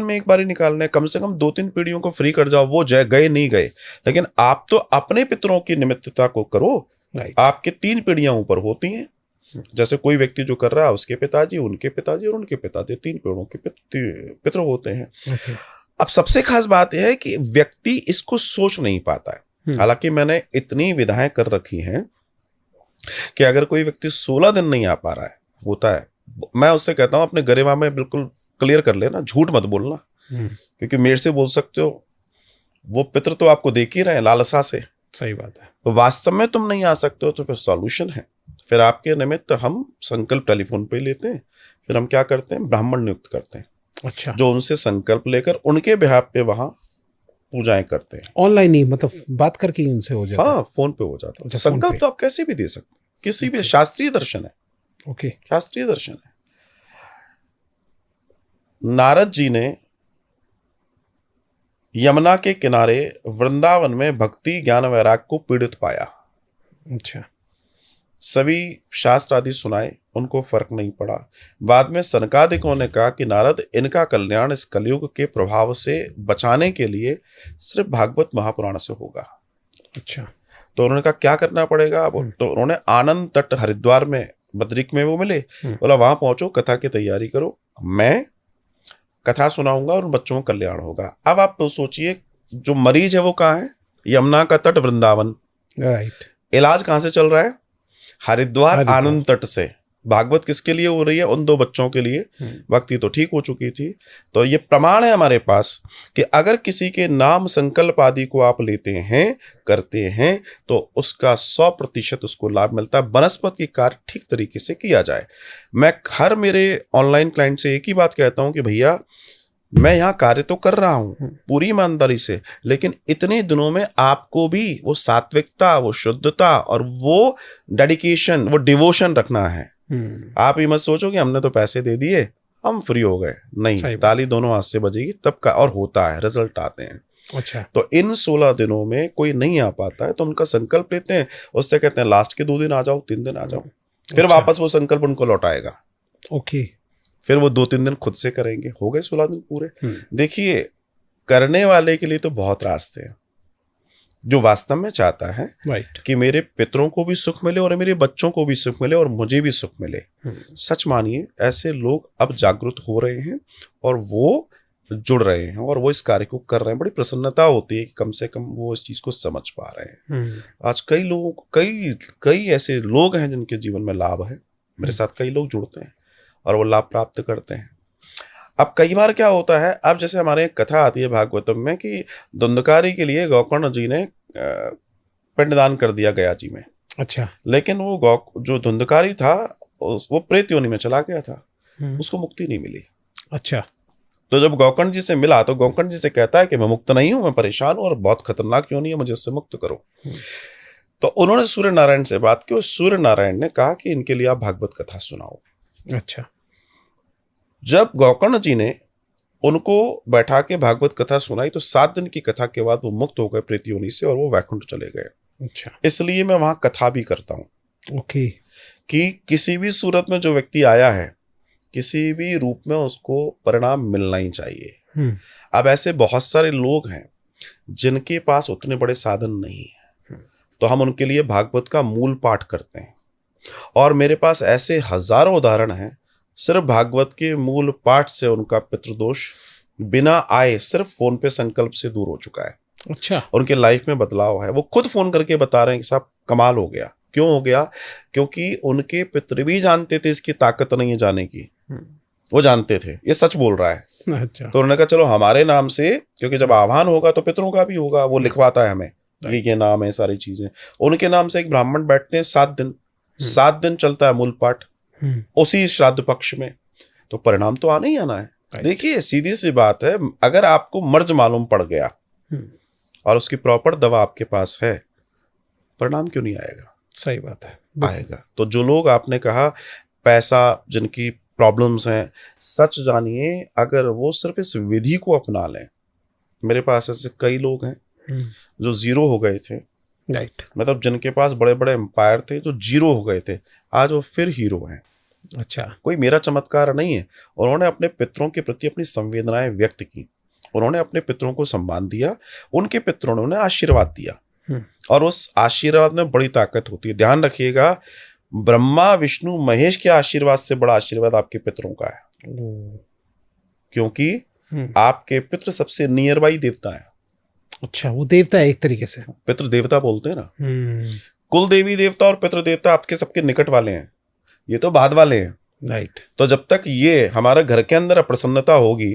में एक बार ही निकालना है। कम से कम 2-3 पीढ़ियों को फ्री कर जाओ, वो गए नहीं गए, लेकिन आप तो अपने पितरों की निमित्तता को करो। आपके 3 पीढ़ियां ऊपर होती हैं। जैसे कोई व्यक्ति जो कर रहा है, उसके पिताजी, उनके पिताजी और उनके पिताजी, 3 पीढ़ों के पितृ होते हैं। अब सबसे खास बात यह है कि व्यक्ति इसको सोच नहीं पाता है। हालांकि मैंने इतनी विधाएं कर रखी हैं कि अगर कोई व्यक्ति 16 दिन नहीं आ पा रहा है, होता है, मैं उससे कहता हूं अपने गरिमा में बिल्कुल क्लियर कर लेना, झूठ मत बोलना, क्योंकि मेरे से बोल सकते हो, वो पितृ तो आपको देख ही रहे हैं लालसा से। सही बात है। तो वास्तव में तुम नहीं आ सकते हो तो फिर सॉल्यूशन है। फिर आपके निमित्त हम संकल्प टेलीफोन पे लेते हैं, फिर हम क्या करते हैं, ब्राह्मण नियुक्त करते हैं। अच्छा। जो उनसे संकल्प लेकर उनके बिहाफ पे वहां पूजाएं करते हैं। ऑनलाइन ही, मतलब बात करके उनसे हो जाता है? हाँ, फोन पे हो जाता है। संकल्प तो आप कैसे भी दे सकते हैं, किसी भी, शास्त्रीय दर्शन है। ओके, शास्त्रीय दर्शन है। नारद जी ने यमुना के किनारे वृंदावन में भक्ति ज्ञान वैराग को पीड़ित पाया। अच्छा। सभी शास्त्र आदि सुनाए, उनको फर्क नहीं पड़ा। बाद में सनकादिकों ने कहा कि नारद, इनका कल्याण इस कलयुग के प्रभाव से बचाने के लिए सिर्फ भागवत महापुराण से होगा। अच्छा। तो उन्होंने कहा क्या करना पड़ेगा? तो उन्होंने आनंद तट हरिद्वार में, बद्रिक में वो मिले, बोला वहां पहुंचो, कथा की तैयारी करो, मैं कथा सुनाऊंगा और बच्चों का कल्याण होगा। अब आप तो सोचिए, जो मरीज है वो कहाँ है? यमुना का तट, वृंदावन, राइट। इलाज कहाँ से चल रहा है? हरिद्वार आनंद तट से। भागवत किसके लिए हो रही है? उन 2 बच्चों के लिए। भक्ति तो ठीक हो चुकी थी। तो ये प्रमाण है हमारे पास कि अगर किसी के नाम संकल्प आदि को आप लेते हैं, करते हैं, तो उसका 100% उसको लाभ मिलता है। वनस्पति कार्य ठीक तरीके से किया जाए। मैं हर मेरे ऑनलाइन क्लाइंट से एक ही बात कहता हूं कि भैया, मैं यहाँ कार्य तो कर रहा हूँ पूरी ईमानदारी से, लेकिन इतने दिनों में आपको भी वो सात्विकता, वो शुद्धता और वो डेडिकेशन, वो डिवोशन रखना है। आप ये मत सोचो कि हमने तो पैसे दे दिए, हम फ्री हो गए। नहीं, ताली दोनों हाथ से बजेगी तब का, और होता है, रिजल्ट आते हैं। अच्छा। तो इन 16 दिनों में कोई नहीं आ पाता है तो उनका संकल्प लेते हैं, उससे कहते हैं लास्ट के 2 दिन आ जाओ, 3 दिन आ जाओ। फिर अच्छा। वापस वो संकल्प उनको लौटाएगा, ओके। फिर वो 2-3 दिन खुद से करेंगे, हो गए 16 दिन पूरे। हम्म। देखिए, करने वाले के लिए तो बहुत रास्ते हैं। जो वास्तव में चाहता है राइट। कि मेरे पितरों को भी सुख मिले और मेरे बच्चों को भी सुख मिले और मुझे भी सुख मिले, सच मानिए ऐसे लोग अब जागरूक हो रहे हैं और वो जुड़ रहे हैं और वो इस कार्य को कर रहे हैं। बड़ी प्रसन्नता होती है कि कम से कम वो इस चीज को समझ पा रहे हैं। आज कई लोगों को कई ऐसे लोग हैं जिनके जीवन में लाभ है। मेरे साथ कई लोग जुड़ते हैं और वो लाभ प्राप्त करते हैं। अब कई बार क्या होता है, अब जैसे हमारे एक कथा आती है भागवतम में कि धुंधकारी के लिए गोकर्ण जी ने पिंडदान कर दिया गया जी में। अच्छा। लेकिन वो जो धुंधकारी था वो प्रेत योनि में चला गया था, उसको मुक्ति नहीं मिली। अच्छा। तो जब गोकर्ण जी से मिला तो गोकर्ण जी से कहता है कि मैं मुक्त नहीं हूं, मैं परेशान हूं और बहुत खतरनाक योनि है, मुझे इससे मुक्त करो। तो उन्होंने सूर्य नारायण से बात की और सूर्य नारायण ने कहा कि इनके लिए आप भागवत कथा सुनाओ। अच्छा। जब गोकर्ण जी ने उनको बैठा के भागवत कथा सुनाई तो 7 दिन की कथा के बाद वो मुक्त हो गए प्रेत योनि से और वो वैकुंठ चले गए। अच्छा। इसलिए मैं वहां कथा भी करता हूं ओके। कि किसी भी सूरत में जो व्यक्ति आया है, किसी भी रूप में उसको परिणाम मिलना ही चाहिए। अब ऐसे बहुत सारे लोग हैं जिनके पास उतने बड़े साधन नहीं है, तो हम उनके लिए भागवत का मूल पाठ करते हैं और मेरे पास ऐसे हजारों उदाहरण हैं, सिर्फ भागवत के मूल पाठ से उनका पितृदोष बिना आए सिर्फ फोन पे संकल्प से दूर हो चुका है। अच्छा। उनके लाइफ में बदलाव है। वो खुद फोन करके बता रहे हैं कि साहब कमाल हो गया। क्यों हो गया? क्योंकि उनके पितृ भी जानते थे इसकी ताकत नहीं है जाने की, वो जानते थे, ये सच बोल रहा है। अच्छा। तो उन्होंने कहा चलो हमारे नाम से, क्योंकि जब आह्वान होगा तो पितरों का भी होगा, वो लिखवाता है हमें ये नाम है, सारी चीजें उनके नाम से। एक ब्राह्मण बैठते हैं 7 दिन चलता है मूल पाठ उसी श्राद्ध पक्ष में, तो परिणाम तो आना ही आना है। देखिए सीधी सी बात है, अगर आपको मर्ज मालूम पड़ गया और उसकी प्रॉपर दवा आपके पास है, परिणाम क्यों नहीं आएगा? सही बात है, आएगा। तो जो लोग आपने कहा पैसा जिनकी प्रॉब्लम्स हैं, सच जानिए अगर वो सिर्फ इस विधि को अपना लें, मेरे पास ऐसे कई लोग हैं जो जीरो हो गए थे, राइट, मतलब जिनके पास बड़े बड़े एम्पायर थे जो जीरो हो गए थे, आज वो फिर हीरो हैं। अच्छा। कोई मेरा चमत्कार नहीं है। उन्होंने अपने पितरों के प्रति अपनी संवेदनाएं व्यक्त की, उन्होंने अपने पितरों को सम्मान दिया, उनके पितरों ने उन्हें आशीर्वाद दिया और उस आशीर्वाद में बड़ी ताकत होती है। ध्यान रखिएगा, ब्रह्मा विष्णु महेश के आशीर्वाद से बड़ा आशीर्वाद आपके पितरों का है, क्योंकि आपके पितृ सबसे नियर बाई देवता है। अच्छा, वो देवता है एक तरीके से, पितृ देवता बोलते हैं ना। कुल देवी देवता और पितृ देवता आपके सबके निकट वाले हैं, ये तो बाद वाले हैं। राइट। तो जब तक ये हमारे घर के अंदर अप्रसन्नता होगी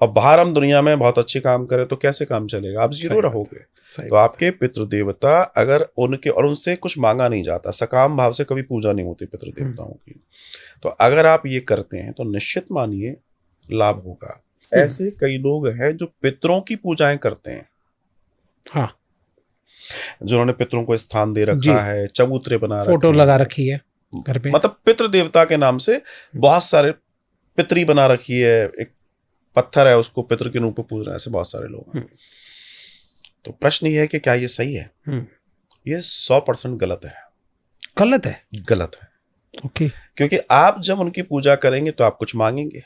और बाहर हम दुनिया में बहुत अच्छे काम करें तो कैसे काम चलेगा? आप जीरो रहोगे। तो आपके पितृ देवता अगर उनके, और उनसे कुछ मांगा नहीं जाता, सकाम भाव से कभी पूजा नहीं होती पितृ देवताओं की, तो अगर आप ये करते हैं तो निश्चित मानिए लाभ होगा। ऐसे कई लोग हैं जो पितरों की पूजाएं करते हैं, हाँ, जिन्होंने पितरों को स्थान दे रखा है, चबूतरे बना रखे, फोटो लगा रखी है घर पे, मतलब पितृ देवता के नाम से बहुत सारे पितरी बना रखी है, एक पत्थर है उसको पितृ के रूप में पूज रहे हैं, ऐसे बहुत सारे लोग हैं। तो प्रश्न ये है कि क्या ये सही है? ये 100% गलत है। गलत है? गलत है। ओके। क्योंकि आप जब उनकी पूजा करेंगे तो आप कुछ मांगेंगे,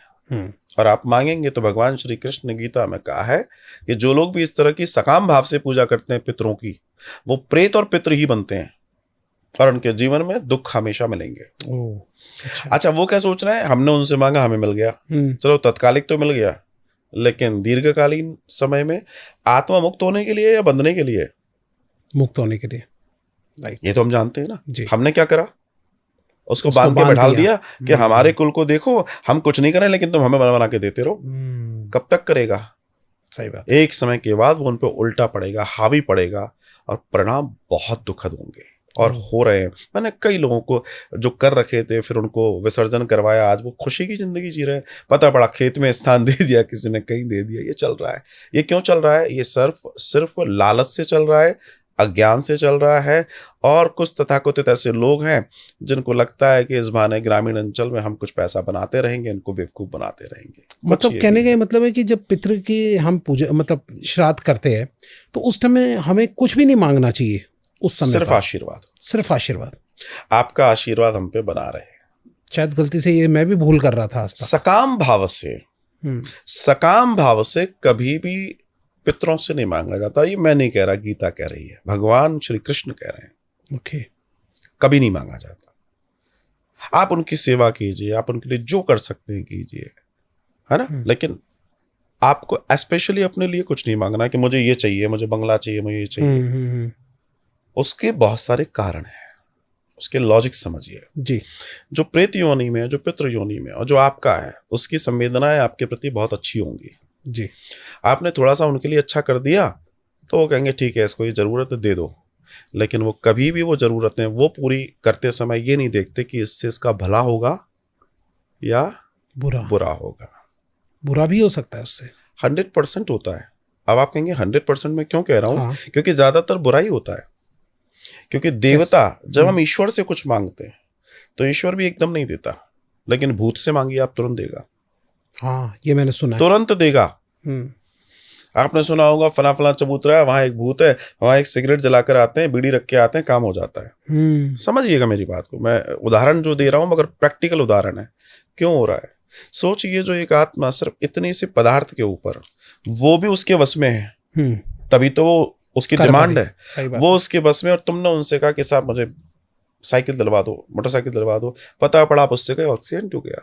और आप मांगेंगे तो भगवान श्री कृष्ण ने गीता में कहा है कि जो लोग भी इस तरह की सकाम भाव से पूजा करते हैं पितरों की, वो प्रेत और पितृ ही बनते हैं और उनके जीवन में दुख हमेशा मिलेंगे। अच्छा, वो क्या सोच रहे हैं, हमने उनसे मांगा हमें मिल गया, चलो तत्कालिक तो मिल गया, लेकिन दीर्घकालीन समय में आत्मा मुक्त होने के लिए या बंधने के लिए? मुक्त होने के लिए। राइट। ये तो हम जानते हैं ना। जी। हमने क्या करा, उसको बांध के बैठा दिया कि हमारे कुल को देखो, हम कुछ नहीं करें लेकिन तुम हमें बना के देते रहो। कब तक करेगा? सही बात। एक समय के बाद वो उन पे उल्टा पड़ेगा, हावी पड़ेगा और परिणाम बहुत दुखद होंगे, और हो रहे हैं। मैंने कई लोगों को जो कर रखे थे फिर उनको विसर्जन करवाया, आज वो खुशी की जिंदगी जी रहे हैं। पता पड़ा खेत में स्थान दे दिया, किसी ने कहीं दे दिया। ये चल रहा है। ये क्यों चल रहा है? ये सिर्फ लालच से चल रहा है, अज्ञान से चल रहा है। और कुछ तथाकथित ऐसे लोग हैं जिनको लगता है कि इस बहाने ग्रामीण अंचल में हम कुछ पैसा बनाते रहेंगे, इनको बेवकूफ बनाते रहेंगे। मतलब कहने का मतलब है कि जब पितृ की हम पूजा मतलब श्राद्ध करते हैं तो उस टाइम में हमें कुछ भी नहीं मांगना चाहिए, उस समय सिर्फ आशीर्वाद, सिर्फ आशीर्वाद। आपका आशीर्वाद हम पे बना रहे। शायद गलती से ये मैं भी भूल कर रहा था आज तक। सकाम भाव से, सकाम भाव से कभी भी पितरों से नहीं मांगा जाता। ये मैं नहीं कह रहा, गीता कह रही है, भगवान श्री कृष्ण कह रहे हैं। ओके। कभी नहीं मांगा जाता। आप उनकी सेवा कीजिए, आप उनके लिए जो कर सकते हैं कीजिए, है ना। लेकिन आपको स्पेशली अपने लिए कुछ नहीं मांगना कि मुझे ये चाहिए, मुझे बंगला चाहिए, मुझे ये चाहिए। उसके बहुत सारे कारण हैं, उसके लॉजिक समझिए जी। जो प्रेत योनि में, जो पितृ योनि में और जो आपका है, उसकी संवेदनाएं आपके प्रति बहुत अच्छी होंगी जी। आपने थोड़ा सा उनके लिए अच्छा कर दिया तो वो कहेंगे ठीक है, इसको ये जरूरत है, दे दो। लेकिन वो कभी भी वो जरूरतें वो पूरी करते समय ये नहीं देखते कि इससे इसका भला होगा या बुरा होगा। बुरा भी हो सकता है उससे। 100% होता है। अब आप कहेंगे 100% में क्यों कह रहा हूं? हाँ। क्योंकि ज्यादातर बुरा ही होता है। क्योंकि देवता, जब हम ईश्वर से कुछ मांगते हैं तो ईश्वर भी एकदम नहीं देता, लेकिन भूत से मांगिए आप तुरंत देगा। हाँ, ये मैंने सुना है। तुरंत देगा। आपने सुना होगा फला फला चबूतरा है, वहां एक भूत है, वहां एक सिगरेट जलाकर आते हैं, बीड़ी रख के आते हैं, काम हो जाता है। समझिएगा मेरी बात को, मैं उदाहरण जो दे रहा हूं मगर प्रैक्टिकल उदाहरण है। क्यों हो रहा है? सोचिए, जो एक आत्मा सिर्फ इतनी सी पदार्थ के ऊपर, वो भी उसके वश में है, तभी तो वो उसकी डिमांड है, वो उसके बस में। और तुमने उनसे कहा कि साहब मुझे साइकिल दिलवा दो, मोटरसाइकिल दिलवा दो, पता पड़ा आप उससे गए, एक्सीडेंट हो गया।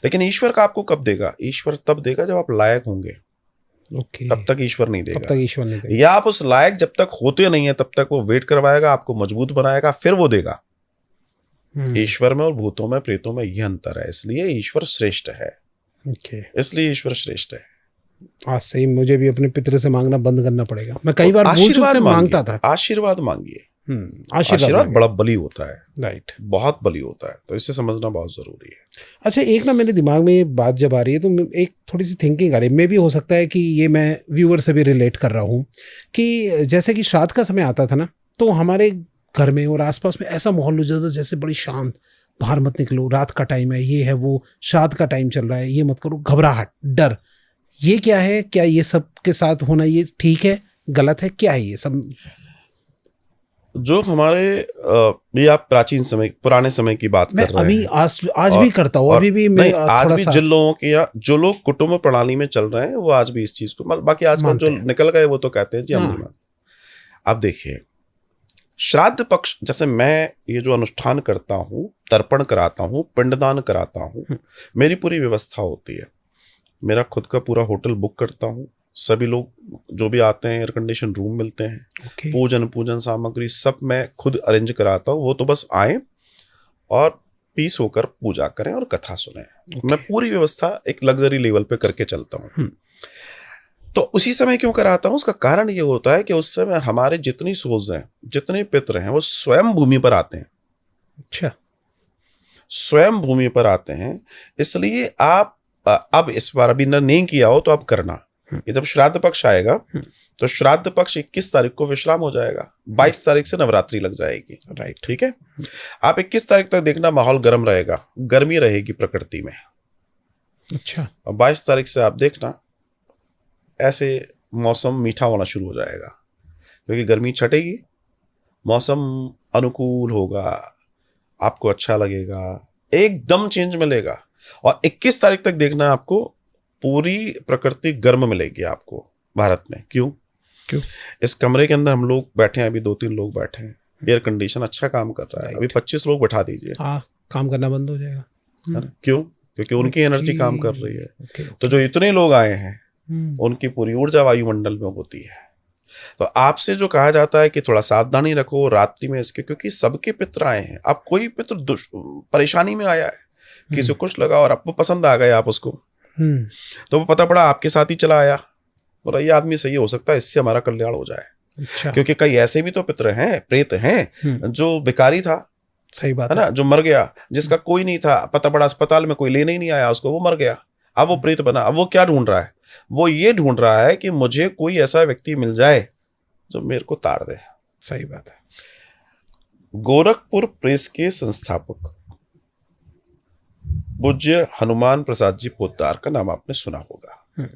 लेकिन ईश्वर का आपको कब देगा? ईश्वर तब देगा जब आप लायक होंगे। तब तक ईश्वर नहीं देगा। या आप उस लायक जब तक होते नहीं है तब तक वो वेट करवाएगा, आपको मजबूत बनाएगा, फिर वो देगा। ईश्वर में और भूतों में, प्रेतों में यह अंतर है। इसलिए ईश्वर श्रेष्ठ है। इसलिए ईश्वर श्रेष्ठ है। आज से ही मुझे भी अपने पितृ से मांगना बंद करना पड़ेगा। मैं कई बार भूल चूक से मांगता था। आशीर्वाद मांगिए। आशीर्वाद बड़ा बली होता है। राइट, बहुत बली होता है, तो इसे समझना बहुत जरूरी है। अच्छा, एक ना मेरे दिमाग में ये बात जब आ रही है तो एक थोड़ी सी थिंकिंग आ रही है। मे भी हो सकता है कि ये मैं व्यूअर से भी रिलेट कर रहा हूँ कि जैसे कि श्राद्ध का समय आता था ना, तो हमारे घर में और आसपास में ऐसा माहौल हो जाता था जैसे बड़ी शांत, बाहर मत निकलो, रात का टाइम है, ये है वो, श्राद्ध का टाइम चल रहा है, ये मत करो, घबराहट, डर। ये क्या है? क्या ये सब के साथ होना ये ठीक है, गलत है, क्या है ये सब? जो हमारे ये आप प्राचीन समय, पुराने समय की बात कर रहे हैं। आज भी करता हूँ, अभी भी मैं आज भी जिन लोगों के या जो लोग कुटुंब प्रणाली में चल रहे हैं वो आज भी इस चीज को, बाकी आजकल जो निकल गए वो तो कहते हैं जी हम नहीं मानते। अब देखिए, श्राद्ध पक्ष, जैसे मैं ये जो अनुष्ठान करता हूँ, तर्पण कराता हूँ, पिंडदान कराता हूँ, मेरी पूरी व्यवस्था होती है। मेरा खुद का पूरा होटल बुक करता हूँ, सभी लोग जो भी आते हैं एयर कंडीशन रूम मिलते हैं, पूजन सामग्री सब मैं खुद अरेंज कराता हूँ। वो तो बस आए और पीस होकर पूजा करें और कथा सुने। मैं पूरी व्यवस्था एक लग्जरी लेवल पे करके चलता हूँ। तो उसी समय क्यों कराता हूँ? उसका कारण ये होता है कि उस समय हमारे जितनी सोल्स हैं, जितने पितृ हैं, वो स्वयं भूमि पर आते हैं। अच्छा, स्वयं भूमि पर आते हैं। इसलिए आप अब इस बार अभी नहीं किया हो तो आप करना। ये जब श्राद्ध पक्ष आएगा तो श्राद्ध पक्ष 21 तारीख को विश्राम हो जाएगा, 22 तारीख से नवरात्रि लग जाएगी। राइट, ठीक है। आप 21 तारीख तक देखना, माहौल गर्म रहेगा, गर्मी रहेगी प्रकृति में। अच्छा, और 22 तारीख से आप देखना ऐसे मौसम मीठा होना शुरू हो जाएगा, क्योंकि गर्मी छटेगी, मौसम अनुकूल होगा, आपको अच्छा लगेगा, एकदम चेंज मिलेगा। और 21 तारीख तक देखना आपको पूरी प्रकृति गर्म मिलेगी आपको भारत में। क्यों? इस कमरे के अंदर हम लोग बैठे हैं, अभी 2-3 लोग बैठे हैं, एयर कंडीशन अच्छा काम कर रहा है। अभी 25 लोग बैठा दीजिए, काम करना बंद हो जाएगा। क्यों? क्योंकि उनकी एनर्जी काम कर रही है। तो जो इतने लोग आए हैं उनकी पूरी ऊर्जा वायुमंडल में होती है। तो आपसे जो कहा जाता है कि थोड़ा सावधानी रखो रात्रि में इसके, क्योंकि सबके पितृ आए हैं। अब कोई पितृ परेशानी में आया है, किसी को कुछ लगा और आपको पसंद आ गया, आप उसको, तो वो पता पड़ा आपके साथ ही चला आया और ये आदमी सही हो सकता है, इससे हमारा कल्याण हो जाए। अच्छा। क्योंकि कई ऐसे भी तो पितृ हैं, प्रेत हैं, जो भिखारी था, सही बात है ना, जो मर गया, जिसका कोई नहीं था, पता पड़ा अस्पताल में कोई लेने ही नहीं आया उसको, वो मर गया, अब वो प्रेत बना। अब वो क्या ढूंढ रहा है? वो ये ढूंढ रहा है कि मुझे कोई ऐसा व्यक्ति मिल जाए जो मेरे को ताड़ दे। सही बात है। गोरखपुर प्रेस के संस्थापक पूज्य हनुमान प्रसाद जी पोद्दार का नाम आपने सुना होगा।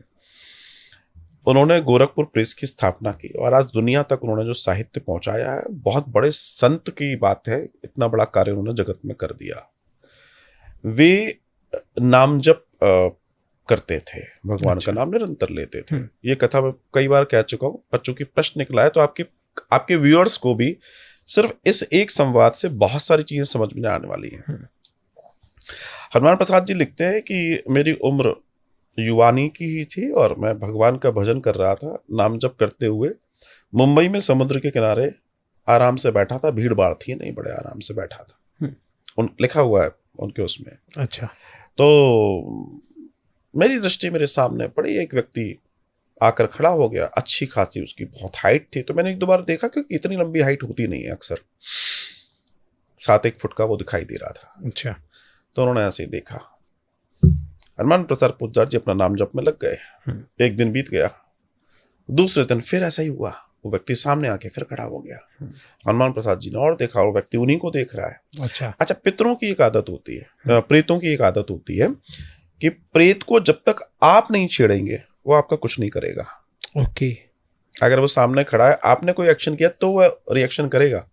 उन्होंने गोरखपुर प्रेस की स्थापना की और आज दुनिया तक उन्होंने जो साहित्य पहुंचाया है, बहुत बड़े संत की बात है, इतना बड़ा कार्य उन्होंने जगत में कर दिया। वे नाम जप करते थे, भगवान का नाम निरंतर लेते थे। ये कथा मैं कई बार कह चुका हूं, बच्चों की प्रश्न निकला है तो आपके व्यूअर्स को भी सिर्फ इस एक संवाद से बहुत सारी चीजें समझ में आने वाली हैं। हनुमान प्रसाद जी लिखते हैं कि मेरी उम्र युवानी की ही थी और मैं भगवान का भजन कर रहा था, नाम जप करते हुए मुंबई में समुद्र के किनारे आराम से बैठा था। भीड़ भाड़ थी नहीं, बड़े आराम से बैठा था। लिखा हुआ है उनके उसमें। अच्छा। तो मेरी दृष्टि मेरे सामने पड़ी, एक व्यक्ति आकर खड़ा हो गया। अच्छी खासी उसकी बहुत हाइट थी, तो मैंने एक दो बार देखा, क्योंकि इतनी लंबी हाइट होती नहीं है अक्सर। 7-1 फुट का वो दिखाई दे रहा था। अच्छा। तो उन्होंने ऐसे ही देखा। हनुमान प्रसाद पूज्यार जी अपना नाम जप में लग गए। एक दिन बीत गया, दूसरे दिन फिर ऐसा ही हुआ। वो व्यक्ति सामने आके फिर खड़ा हो गया। हनुमान प्रसाद जी ने और देखा, वो व्यक्ति उन्हीं को देख रहा है। अच्छा, पितरों की एक आदत होती है, प्रेतों की एक आदत होती है कि प्रेत को जब तक आप नहीं छेड़ेंगे वो आपका कुछ नहीं करेगा। ओके। अगर वो सामने खड़ा है, आपने कोई एक्शन किया तो वो रिएक्शन करेगा,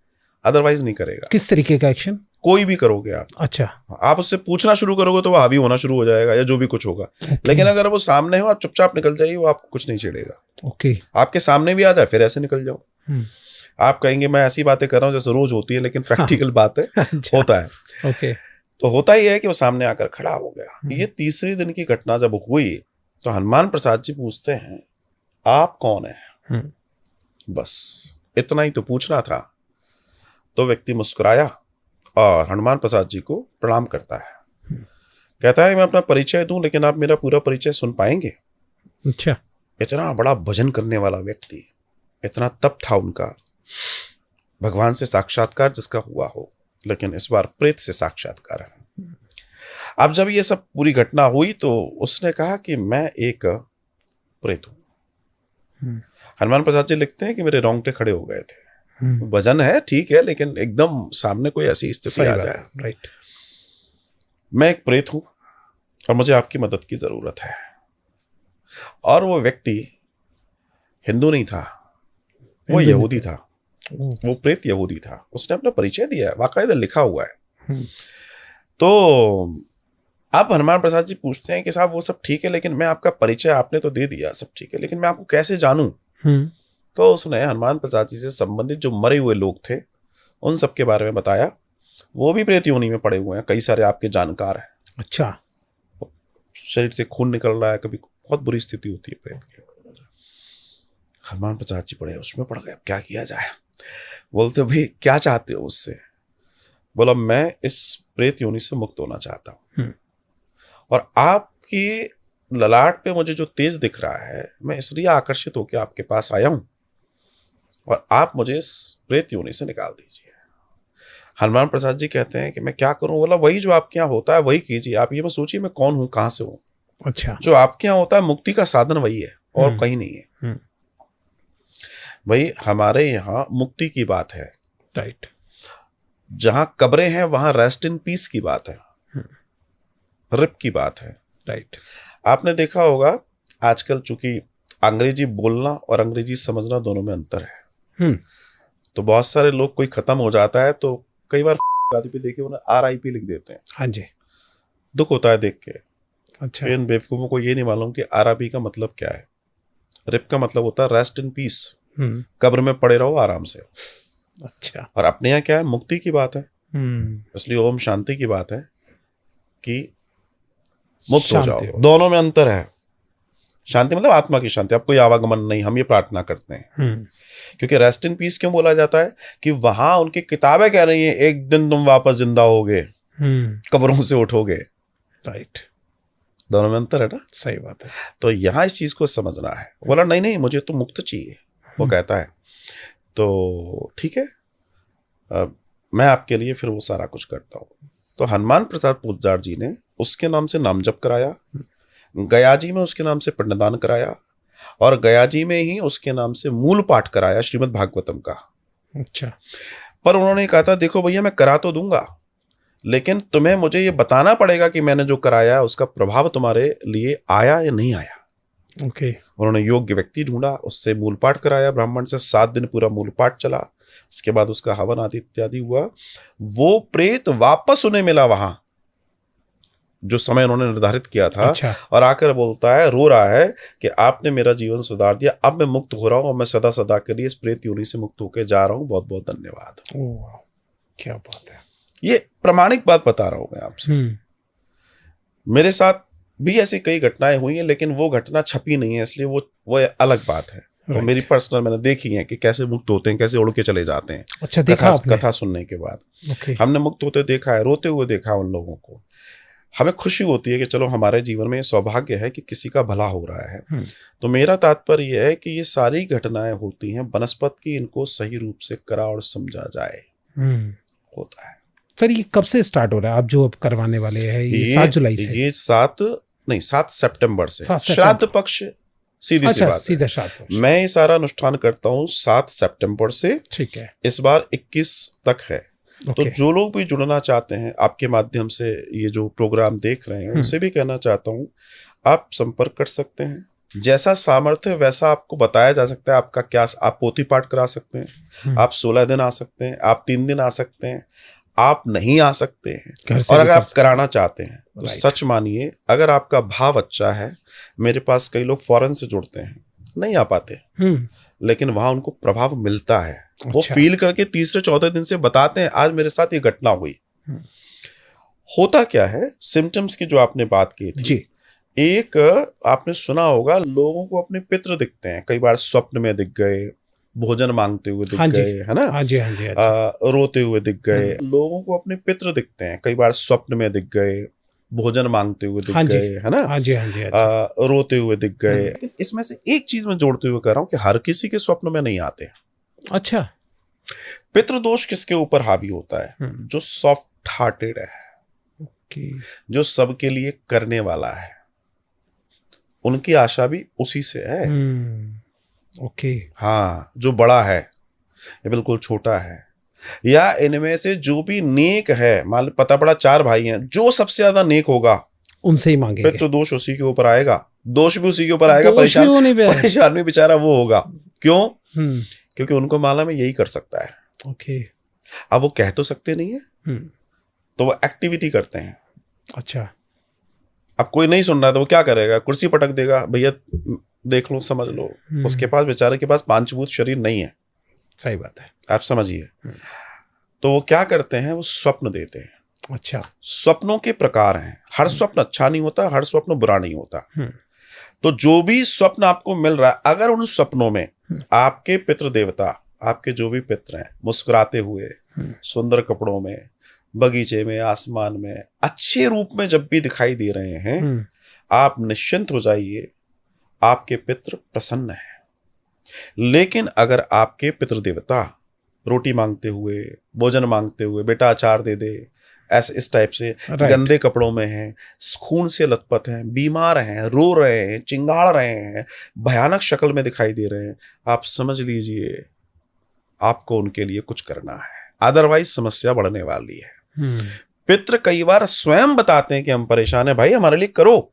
अदरवाइज नहीं करेगा। किस तरीके का एक्शन? कोई भी करोगे आप। अच्छा। आप उससे पूछना शुरू करोगे तो वो हावी होना शुरू हो जाएगा, या जो भी कुछ होगा। लेकिन अगर वो सामने हो, आप चुपचाप निकल जाइए, वो आपको कुछ नहीं छेड़ेगा। ओके। आपके सामने भी आ जाए फिर ऐसे निकल जाओ। आप कहेंगे मैं ऐसी बातें कर रहा हूँ जैसे रोज होती है, लेकिन प्रैक्टिकल बात है। अच्छा। होता है। ओके। तो होता ही है कि वो सामने आकर खड़ा हो गया। ये तीसरे दिन की घटना जब हुई तो हनुमान प्रसाद जी पूछते हैं, आप कौन है? बस इतना ही तो पूछना था। तो व्यक्ति मुस्कुराया और हनुमान प्रसाद जी को प्रणाम करता है। कहता है मैं अपना परिचय दूं, लेकिन आप मेरा पूरा परिचय सुन पाएंगे? अच्छा। इतना बड़ा भजन करने वाला व्यक्ति, इतना तप था उनका, भगवान से साक्षात्कार जिसका हुआ हो, लेकिन इस बार प्रेत से साक्षात्कार है। अब जब ये सब पूरी घटना हुई तो उसने कहा कि मैं एक प्रेत हूं। हनुमान प्रसाद जी लिखते हैं कि मेरे रोंगटे खड़े हो गए थे। वजन है, ठीक है, लेकिन एकदम सामने कोई ऐसी स्थिति आ जाए। राइट। मैं एक प्रेत हूं और मुझे आपकी मदद की जरूरत है। और वो व्यक्ति हिंदू नहीं था, वो यहूदी था। वो प्रेत यहूदी था। उसने अपना परिचय दिया है, वाकायदा लिखा हुआ है। तो अब हनुमान प्रसाद जी पूछते हैं कि साहब वो सब ठीक है, लेकिन मैं आपका परिचय आपने तो दे दिया, सब ठीक है, लेकिन मैं आपको कैसे जानूं? तो उसने हनुमान प्रसाद जी से संबंधित जो मरे हुए लोग थे उन सब के बारे में बताया। वो भी प्रेत योनि में पड़े हुए हैं, कई सारे आपके जानकार हैं। अच्छा। शरीर से खून निकल रहा है, कभी बहुत बुरी स्थिति होती है प्रेत की। हनुमान प्रसाद जी पड़े उसमें पड़ गए, अब क्या किया जाए? बोलते भाई क्या चाहते हो उससे? बोला मैं इस प्रेत योनि से मुक्त होना चाहता हूं, और आपकी ललाट पे मुझे जो तेज दिख रहा है, मैं इसलिए आकर्षित होकर आपके पास आया हूं, और आप मुझे इस प्रेत योनि से निकाल दीजिए। हनुमान प्रसाद जी कहते हैं कि मैं क्या करूं? बोला वही जो आपके यहाँ होता है वही कीजिए। आप ये मत सोचिए मैं कौन हूं, कहां से हूं। अच्छा। जो आपके यहाँ होता है मुक्ति का साधन वही है, और कहीं नहीं है। भाई हमारे यहाँ मुक्ति की बात है। राइट। जहां कब्रें हैं वहां रेस्ट इन पीस की बात है, रिप की बात है। राइट। आपने देखा होगा आजकल चूंकि अंग्रेजी बोलना और अंग्रेजी समझना दोनों में अंतर है, तो बहुत सारे लोग कोई खत्म हो जाता है तो कई बार आदि पे देखे उन्हें RIP लिख देते हैं। हाँ जी। दुख होता है देख के। अच्छा। इन बेवकूफों को ये नहीं मालूम कि RIP का मतलब क्या है। रिप का मतलब होता है रेस्ट इन पीस, कब्र में पड़े रहो आराम से। अच्छा। और अपने यहाँ क्या है, मुक्ति की बात है, इसलिए ओम शांति की बात है कि मुक्त हो जाओ। दोनों में अंतर है। शांति मतलब आत्मा की शांति, अब कोई आवागमन नहीं, हम ये प्रार्थना करते हैं। क्योंकि रेस्ट इन पीस क्यों बोला जाता है? कि वहां उनकी किताबें कह रही हैं एक दिन तुम वापस जिंदा होगे, कब्रों से उठोगे। राइट। दोनों में अंतर है ना। सही बात है। तो यहां इस चीज को समझना है। बोला नहीं नहीं मुझे तो मुक्त चाहिए, वो कहता है। तो ठीक है, मैं आपके लिए फिर वो सारा कुछ करता हूं। तो हनुमान प्रसाद पूज्यार जी ने उसके नाम से नाम जप कराया, गया जी में उसके नाम से पिंडदान कराया, और गया जी में ही उसके नाम से मूल पाठ कराया श्रीमद् भागवतम का। अच्छा। पर उन्होंने कहा था देखो भैया मैं करा तो दूंगा, लेकिन तुम्हें मुझे ये बताना पड़ेगा कि मैंने जो कराया उसका प्रभाव तुम्हारे लिए आया या नहीं आया। ओके। उन्होंने योग्य व्यक्ति ढूंढा, उससे मूल पाठ कराया ब्राह्मण से, 7 दिन पूरा मूल पाठ चला। उसके बाद उसका हवन आदि इत्यादि हुआ। वो प्रेत वापस उन्हें मिला वहां जो समय उन्होंने निर्धारित किया था। अच्छा। और आकर बोलता है, रो रहा है कि आपने मेरा जीवन सुधार दिया, अब मैं मुक्त हो रहा हूं और मैं सदा सदा के लिए इस प्रेत योनि से मुक्त होकर जा रहा हूं, बहुत बहुत धन्यवाद। ओह, क्या बात है। ये प्रामाणिक बात बता रहा हूं मैं आपसे। मेरे साथ भी ऐसी कई घटनाएं हुई हैं, लेकिन वो घटना छपी नहीं है, इसलिए वो अलग बात है। तो मेरी पर्सनल मैंने देखी है कि कैसे मुक्त होते हैं, कैसे उड़ के चले जाते हैं। अच्छा, देखा आपने? कथा सुनने के बाद ओके। हमने मुक्त होते देखा है, रोते हुए देखा उन लोगों को। हमें खुशी होती है कि चलो हमारे जीवन में सौभाग्य है कि किसी का भला हो रहा है। तो मेरा तात्पर्य यह है कि ये सारी घटनाएं होती हैं बनस्पत की, इनको सही रूप से करा और समझा जाए होता है। सर, ये कब से स्टार्ट हो रहा है आप जो अब करवाने वाले हैं? ये 7 जुलाई से? ये 7 सितंबर से। श्राद्ध पक्ष सीधी सी बात सीधा श्राद्ध पक्ष। मैं ये सारा अनुष्ठान करता हूँ 7 सितंबर से। ठीक है। इस बार 21 तक है। तो जो लोग भी जुड़ना चाहते हैं, आपके माध्यम से ये जो प्रोग्राम देख रहे हैं, उनसे भी कहना चाहता हूँ आप संपर्क कर सकते हैं। जैसा सामर्थ्य वैसा आपको बताया जा सकता है। आपका क्या, आप पोथी पाठ करा सकते हैं, आप 16 दिन आ सकते हैं, आप 3 दिन आ सकते हैं, आप नहीं आ सकते हैं। और अगर आप कराना चाहते हैं तो सच मानिए, अगर आपका भाव अच्छा है, मेरे पास कई लोग फॉरेन से जुड़ते हैं, नहीं आ पाते, लेकिन वहां उनको प्रभाव मिलता है। वो फील करके तीसरे चौथे दिन से बताते हैं, आज मेरे साथ ये घटना हुई। होता क्या है, सिम्टम्स की जो आपने बात की थी जी। एक आपने सुना होगा, लोगों को अपने पितृ दिखते हैं, कई बार स्वप्न में दिख गए, भोजन मांगते हुए दिख गए, है ना? हाँ जी। रोते हुए दिख गए। लोगों को अपने पितृ दिखते हैं, कई बार स्वप्न में दिख गए, भोजन मांगते हुए दिख गए, है ना? हाँ जी। रोते हुए दिख गए। लेकिन इसमें से एक चीज मैं जोड़ते हुए कह रहा हूं कि हर किसी के स्वप्न में नहीं आते। अच्छा। पितृदोष किसके ऊपर हावी होता है? जो सॉफ्ट हार्टेड है, जो सबके लिए करने वाला है, उनकी आशा भी उसी से है। ओके। हाँ, जो बड़ा है, ये बिल्कुल छोटा है, या इनमें से जो भी नेक है, मान लो पता पड़ा 4 भाई हैं, जो सबसे ज्यादा नेक होगा उनसे ही मांगेंगे। फिर तो दोष उसी के ऊपर आएगा, दोष भी उसी के ऊपर आएगा, परेशान भी बेचारा वो होगा। क्यों? क्योंकि उनको मालूम है यही कर सकता है। ओके। अब वो कह तो सकते नहीं है, तो वो एक्टिविटी करते हैं। अच्छा। अब कोई नहीं सुन रहा तो वो क्या करेगा? कुर्सी पटक देगा, भैया देख लो, समझ लो। उसके पास, बेचारे के पास पांचभूत शरीर नहीं है। सही बात है, आप समझिए। तो वो क्या करते हैं, वो स्वप्न देते हैं। अच्छा। स्वप्नों के प्रकार हैं, हर स्वप्न अच्छा नहीं होता, हर स्वप्न बुरा नहीं होता। तो जो भी स्वप्न आपको मिल रहा है, अगर उन स्वप्नों में आपके पितृ देवता, आपके जो भी पितृ हैं, मुस्कुराते हुए, सुंदर कपड़ों में, बगीचे में, आसमान में, अच्छे रूप में जब भी दिखाई दे रहे हैं, आप निश्चिंत हो जाइए, आपके पितृ प्रसन्न हैं। लेकिन अगर आपके पितृ देवता रोटी मांगते हुए, भोजन मांगते हुए, बेटा अचार दे दे, ऐसे इस टाइप से गंदे कपड़ों में हैं, खून से लथपथ हैं, बीमार हैं, रो रहे हैं, चिंगाड़ रहे हैं, भयानक शक्ल में दिखाई दे रहे हैं, आप समझ लीजिए आपको उनके लिए कुछ करना है, अदरवाइज समस्या बढ़ने वाली है। पितृ कई बार स्वयं बताते हैं कि हम परेशान हैं, भाई हमारे लिए करो।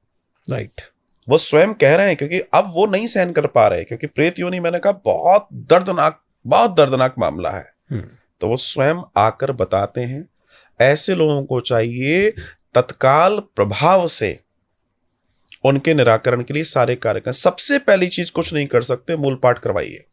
राइट। वो स्वयं कह रहे हैं, क्योंकि अब वो नहीं सहन कर पा रहे, क्योंकि प्रेत योनि, मैंने कहा, बहुत दर्दनाक मामला है। तो वो स्वयं आकर बताते हैं। ऐसे लोगों को चाहिए तत्काल प्रभाव से उनके निराकरण के लिए सारे कार्य करें। सबसे पहली चीज, कुछ नहीं कर सकते, मूल पाठ करवाइए।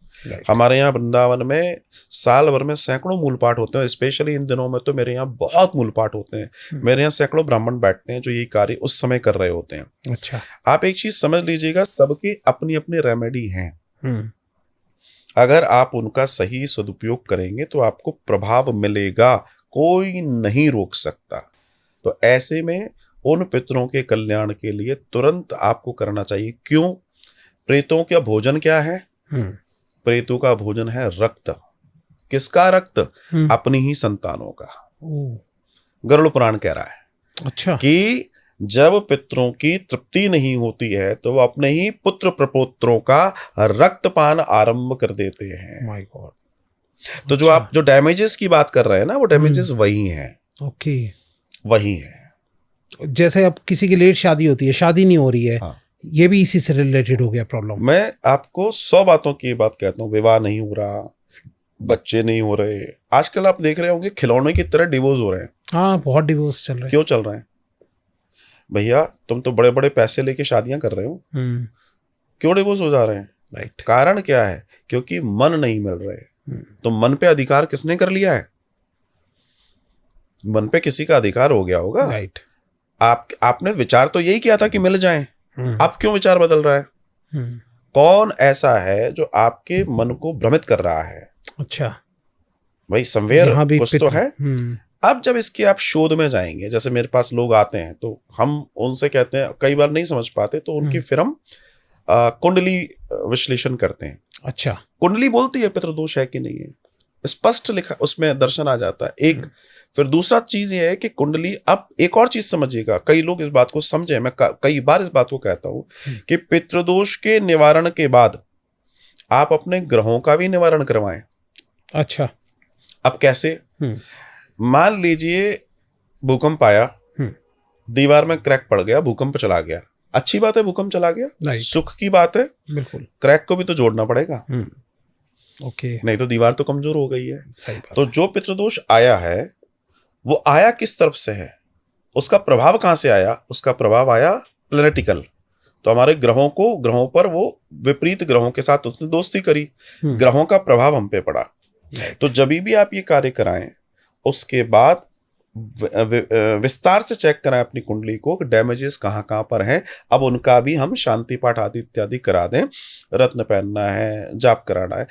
हमारे यहाँ वृंदावन में साल भर में सैकड़ों मूल पाठ होते हैं। स्पेशली इन दिनों में तो मेरे यहाँ बहुत मूल पाठ होते हैं। मेरे यहाँ सैकड़ों ब्राह्मण बैठते हैं जो ये कार्य उस समय कर रहे होते हैं। अच्छा। आप एक चीज समझ लीजिएगा, सबके अपनी अपनी रेमेडी हैं। अगर आप उनका सही सदुपयोग करेंगे तो आपको प्रभाव मिलेगा, कोई नहीं रोक सकता। तो ऐसे में उन पितरों के कल्याण के लिए तुरंत आपको करना चाहिए। क्यों? प्रेतों का भोजन क्या है? प्रेतों का भोजन है रक्त। किसका रक्त? अपनी ही संतानों का। गरुड़ पुराण कह रहा है। अच्छा। कि जब पितरों की तृप्ति नहीं होती है तो वो अपने ही पुत्र प्रपोत्रों का रक्तपान आरंभ कर देते हैं। My God. तो जो आप जो डैमेजेस की बात कर रहे हैं ना, वो डैमेजेस वही हैं। ओके। वही है। जैसे अब किसी की लेट शादी होती है, शादी नहीं हो रही है, ये भी इसी से रिलेटेड हो गया प्रॉब्लम। मैं आपको 100 बातों की बात कहता हूँ, विवाह नहीं हो रहा, बच्चे नहीं हो रहे, आजकल आप देख रहे होंगे खिलौने की तरह डिवोर्स हो रहे हैं। हाँ, बहुत डिवोर्स चल रहे हैं। क्यों चल रहे हैं भैया? तुम तो बड़े बड़े पैसे लेके शादियां कर रहे हो, क्यों डिवोर्स हो जा रहे हैं? राइट। कारण क्या है? क्योंकि मन नहीं मिल रहे। तो मन पे अधिकार किसने कर लिया है? मन पे किसी का अधिकार हो गया होगा। राइट। आपने विचार तो यही किया था कि मिल जाएं। अब क्यों विचार बदल रहा है? कौन ऐसा है जो आपके मन को भ्रमित कर रहा है? अच्छा, भाई समवेयर कुछ तो है। अब जब इसके आप शोध में जाएंगे, जैसे मेरे पास लोग आते हैं तो हम उनसे कहते हैं, कई बार नहीं समझ पाते तो उनकी फिर हम कुंडली विश्लेषण करते हैं। अच्छा, कुंडली बोलती है पितृदोष है कि नहीं है, स्पष्ट लिखा उसमें दर्शन आ जाता है। एक फिर दूसरा चीज ये है कि कुंडली, अब एक और चीज समझिएगा, कई लोग इस बात को समझे, मैं कई बार इस बात को कहता हूं कि पितृदोष के निवारण के बाद आप अपने ग्रहों का भी निवारण करवाएं। अच्छा, अब कैसे? मान लीजिए भूकंप आया, दीवार में क्रैक पड़ गया, भूकंप चला गया, अच्छी बात है, भूकंप चला गया, सुख की बात है। बिल्कुल। क्रैक को भी तो जोड़ना पड़ेगा। ओके। नहीं तो दीवार तो कमजोर हो गई है। सही बात। तो जो पितृदोष आया है वो आया किस तरफ से है, उसका प्रभाव कहां से आया? उसका प्रभाव आया प्लैनेटिकल। तो हमारे ग्रहों पर वो विपरीत ग्रहों के साथ उसने दोस्ती करी, ग्रहों का प्रभाव हम पे पड़ा। तो जब भी आप ये कार्य कराएं, उसके बाद विस्तार से चेक कराएं अपनी कुंडली को, डैमेजेस कहाँ कहाँ पर हैं। अब उनका भी हम शांति पाठ आदि इत्यादि करा दें, रत्न पहनना है, जाप कराना है,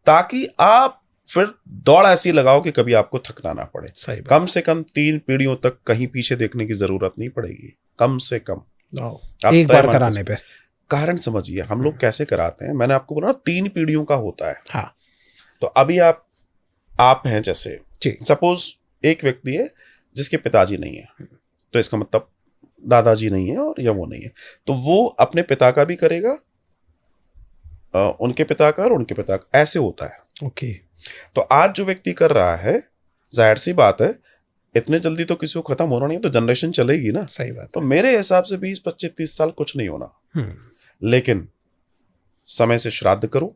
ताकि आप फिर दौड़ ऐसी लगाओ कि कभी आपको थकना ना पड़े। कम से कम 3 पीढ़ियों तक कहीं पीछे देखने की जरूरत नहीं पड़ेगी, कम से कम एक बार कराने पे। कारण समझिए हम लोग कैसे कराते हैं। मैंने आपको बोला 3 पीढ़ियों का होता है। हाँ। तो अभी आप हैं, जैसे सपोज एक व्यक्ति है जिसके पिताजी नहीं है, तो इसका मतलब दादाजी नहीं है और या वो नहीं है, तो वो अपने पिता का भी करेगा, उनके पिता का और उनके पिता का, ऐसे होता है। ओके। तो आज जो व्यक्ति कर रहा है, जाहिर सी बात है इतने जल्दी तो किसी को खत्म होना नहीं है, तो जनरेशन चलेगी ना। सही बात। तो मेरे हिसाब से 20, 25, 30 साल कुछ नहीं होना। लेकिन समय से श्राद्ध करो,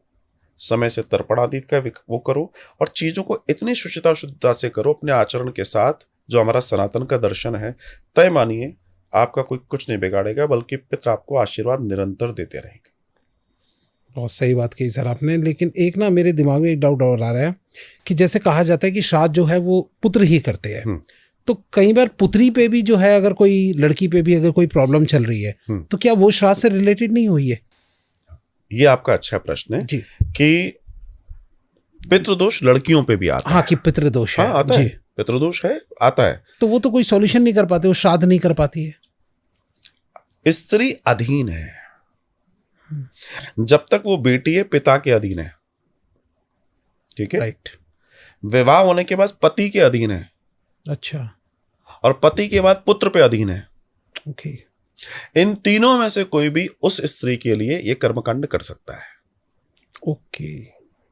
समय से तर्पण आदि का वो करो, और चीजों को इतनी शुचिता शुद्धता से करो अपने आचरण के साथ, जो हमारा सनातन का दर्शन है। तय मानिए आपका कोई कुछ नहीं बिगाड़ेगा, बल्कि पितर आपको आशीर्वाद निरंतर देते रहेंगे। बहुत सही बात कही सर आपने। लेकिन एक ना मेरे दिमाग में एक डाउट और आ रहा है कि जैसे कहा जाता है कि श्राद्ध जो है वो पुत्र ही करते हैं, तो कई बार पुत्री पे भी जो है, अगर कोई लड़की पे भी अगर कोई प्रॉब्लम चल रही है, तो क्या वो श्राद्ध से रिलेटेड नहीं हुई है? ये आपका अच्छा प्रश्न है जी, कि पितृदोष लड़कियों पे भी आता है। हाँ, कि पितृदोष है। हाँ, आता है, पितृदोष है, आता है। तो वो तो कोई सॉल्यूशन नहीं कर पाते, वो श्राद्ध नहीं कर पाती है। स्त्री अधीन है, जब तक वो बेटी है पिता के अधीन है, ठीक है। राइट। विवाह होने के बाद पति के अधीन है। अच्छा। और पति के बाद पुत्र पे अधीन है। ओके। इन तीनों में से कोई भी उस स्त्री के लिए ये कर्मकांड कर सकता है। ओके।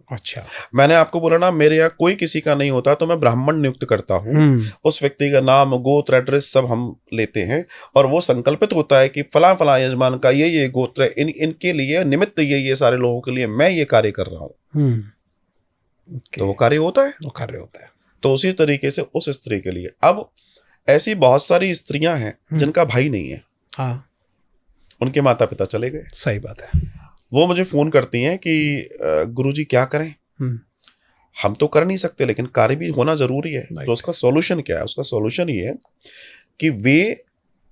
अच्छा। मैंने आपको बोला ना, मेरे यहाँ कोई किसी का नहीं होता तो मैं ब्राह्मण नियुक्त करता हूँ। उस व्यक्ति का नाम, गोत्र, एड्रेस सब हम लेते हैं, और वो संकल्पित होता है कि फला फला यजमान का ये गोत्र है, इनके लिए निमित्त ये सारे लोगों के लिए मैं ये कार्य कर रहा हूँ। तो वो कार्य होता है। तो उसी तरीके से उस स्त्री के लिए, अब ऐसी बहुत सारी स्त्रियां हैं जिनका भाई नहीं है। हाँ। उनके माता पिता चले गए। सही बात है। वो मुझे फोन करती हैं कि गुरुजी क्या करें, हम तो कर नहीं सकते लेकिन कार्य भी होना जरूरी है। तो उसका सॉल्यूशन क्या है? उसका सॉल्यूशन ये है कि वे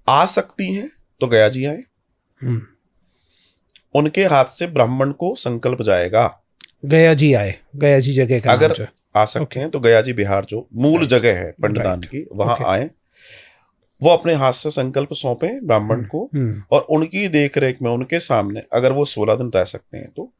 आ सकती हैं तो गया जी आए, उनके हाथ से ब्राह्मण को संकल्प जाएगा, गया जी आए, गया जी जगह का अगर आ सकते हैं तो गया जी बिहार जो मूल जगह है पंडदान की, वहां आए, वो अपने हाथ से संकल्प सौंपे ब्राह्मण को, और उनकी देखरेख में उनके सामने अगर वो 16 दिन रह सकते हैं तो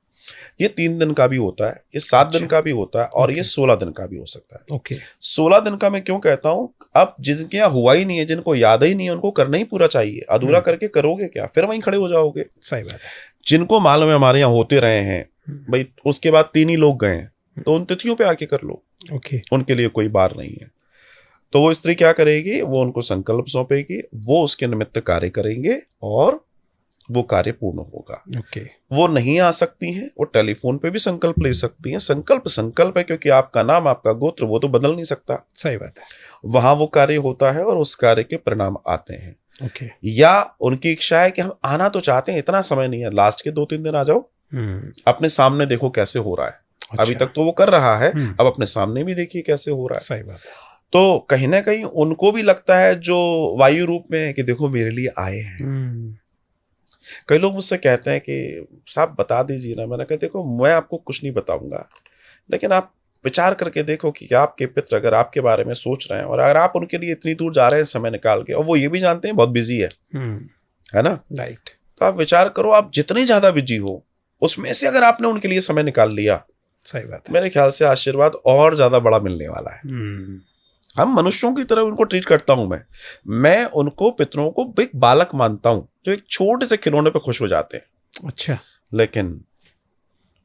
ये 3 दिन का भी होता है, ये 7 दिन का भी होता है, और ये 16 दिन का भी हो सकता है। ओके। 16 दिन का मैं क्यों कहता हूं? अब जिनके यहाँ हुआ ही नहीं है, जिनको याद ही नहीं है, उनको करना ही पूरा चाहिए। अधूरा करके करोगे क्या? फिर वहीं खड़े हो जाओगे। सही बात है। जिनको मालूम है हमारे यहाँ होते रहे हैं भाई, उसके बाद 3 ही लोग गए, तो उन तिथियों पे आके कर लो। ओके। उनके लिए कोई बार नहीं है। तो वो स्त्री क्या करेगी? वो उनको संकल्प सौंपेगी, वो उसके निमित्त कार्य करेंगे, और वो कार्य पूर्ण होगा। ओके। वो नहीं आ सकती हैं, वो टेलीफोन पे भी संकल्प ले सकती हैं। संकल्प संकल्प है, क्योंकि आपका नाम, आपका गोत्र वो तो बदल नहीं सकता। सही बात है। वहां वो कार्य होता है और उस कार्य के परिणाम आते हैं। ओके। या उनकी इच्छा है कि हम आना तो चाहते हैं, इतना समय नहीं है, लास्ट के 2-3 दिन आ जाओ, अपने सामने देखो कैसे हो रहा है। अच्छा। अभी तक तो वो कर रहा है, अब अपने सामने भी देखिए कैसे हो रहा है। सही बात है। तो कहीं ना कहीं उनको भी लगता है जो वायु रूप में है कि देखो मेरे लिए आए हैं। कई लोग मुझसे कहते हैं कि साहब बता दीजिए ना। मैंने कहा देखो मैं आपको कुछ नहीं बताऊंगा, लेकिन आप विचार करके देखो कि आपके पितर अगर आपके बारे में सोच रहे हैं और अगर आप उनके लिए इतनी दूर जा रहे हैं समय निकाल के, और वो ये भी जानते हैं बहुत बिजी है ना, राइट। तो आप विचार करो, आप जितनी ज्यादा बिजी हो उसमें से अगर आपने उनके लिए समय निकाल लिया, सही बात है, मेरे ख्याल से आशीर्वाद और ज्यादा बड़ा मिलने वाला है। हम मनुष्यों की तरह उनको ट्रीट करता हूं मैं उनको, पितरों को एक बालक मानता हूं जो एक छोटे से खिलौने पे खुश हो जाते हैं। अच्छा। लेकिन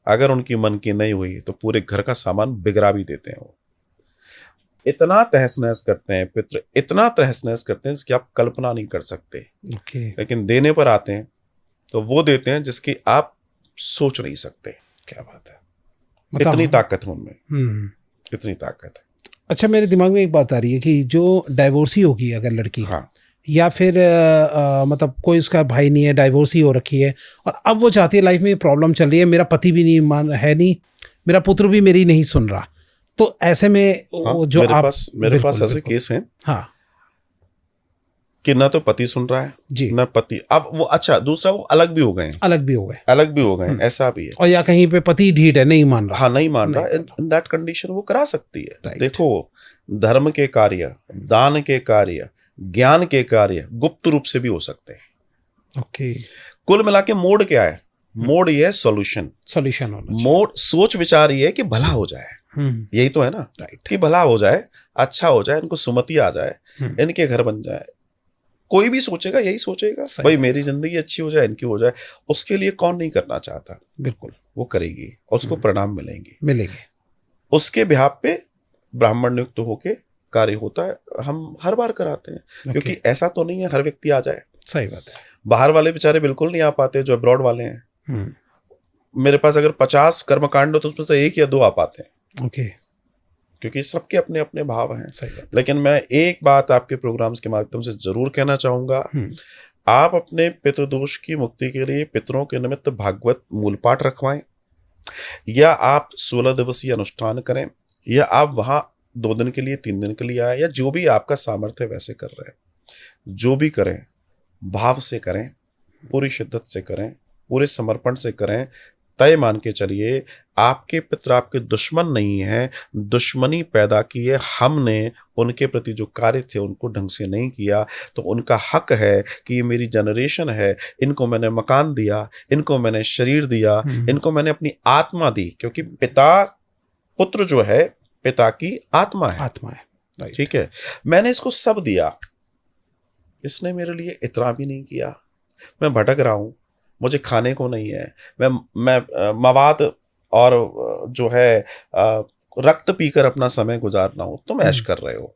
अगर उनकी मन की नहीं हुई तो पूरे घर का सामान बिगड़ा भी देते हैं। वो इतना तहस नहस करते हैं पितर, इतना तहस नहस करते हैं जिसकी आप कल्पना नहीं कर सकते। ओके। लेकिन देने पर आते हैं तो वो देते हैं जिसकी आप सोच नहीं सकते। क्या बात है, इतनी ताकत है उनमें, इतनी ताकत है। अच्छा, मेरे दिमाग में एक बात आ रही है कि जो डाइवोर्सी होगी अगर लड़की, हाँ, या फिर मतलब कोई उसका भाई नहीं है, डाइवोर्सी हो रखी है और अब वो चाहती है, लाइफ में प्रॉब्लम चल रही है, मेरा पति भी नहीं, मेरा पुत्र भी मेरी नहीं सुन रहा, तो ऐसे में हाँ, जो मेरे पास ऐसे केस हैं। हाँ, कि ना तो पति सुन रहा है जी, ना पति। अब वो अच्छा, दूसरा वो अलग भी हो गए हैं, ऐसा भी है। और या कहीं पे पति ढीठ है, नहीं मान रहा। हाँ, नहीं मान रहा, इन दैट कंडीशन वो करा सकती है। देखो, धर्म के कार्य, दान के कार्य, ज्ञान के कार्य गुप्त रूप से भी हो सकते हैं। ओके। कुल मिला के मोड क्या है? मोड ये है सोल्यूशन होना चाहिए। मोड, सोच विचार ये है कि भला हो जाए, यही तो है ना, कि भला हो जाए, अच्छा हो जाए, इनको सुमति आ जाए, इनके घर बन जाए। कोई भी सोचेगा यही सोचेगा, भाई मेरी जिंदगी अच्छी हो जाए, इनकी हो जाए। उसके लिए कौन नहीं करना चाहता? बिल्कुल, वो करेगी और उसको परिणाम मिलेंगे। उसके बिहाफ पे ब्राह्मण नियुक्त होके कार्य होता है। हम हर बार कराते हैं, क्योंकि ऐसा तो नहीं है हर व्यक्ति आ जाए। सही बात है। बाहर वाले बेचारे बिल्कुल नहीं आ पाते, जो अब्रॉड वाले हैं। मेरे पास अगर 50 कर्मकांड हो तो उसमें से 1 या 2 आ पाते हैं। ओके। क्योंकि सबके अपने अपने भाव हैं। सही बात। लेकिन मैं एक बात आपके प्रोग्राम्स के माध्यम से जरूर कहना चाहूंगा, आप अपने पितृदोष की मुक्ति के लिए पितरों के निमित्त भागवत मूल पाठ रखवाएं, या आप 16 दिवसीय अनुष्ठान करें, या आप वहां 2 दिन के लिए, 3 दिन के लिए आए, या जो भी आपका सामर्थ्य वैसे कर रहे हैं। जो भी करें भाव से करें, पूरी शिद्दत से करें, पूरे समर्पण से करें। तय मान के चलिए, आपके पितर आपके दुश्मन नहीं है, दुश्मनी पैदा की है हमने। उनके प्रति जो कार्य थे उनको ढंग से नहीं किया, तो उनका हक है कि ये मेरी जनरेशन है, इनको मैंने मकान दिया, इनको मैंने शरीर दिया, इनको मैंने अपनी आत्मा दी। क्योंकि पिता, पुत्र जो है पिता की आत्मा है। ठीक है, मैंने इसको सब दिया, इसने मेरे लिए इतना भी नहीं किया। मैं भटक रहा हूं, मुझे खाने को नहीं है, मैं मवाद और जो है रक्त पीकर अपना समय गुजार रहा हूं, तुम ऐश कर रहे हो।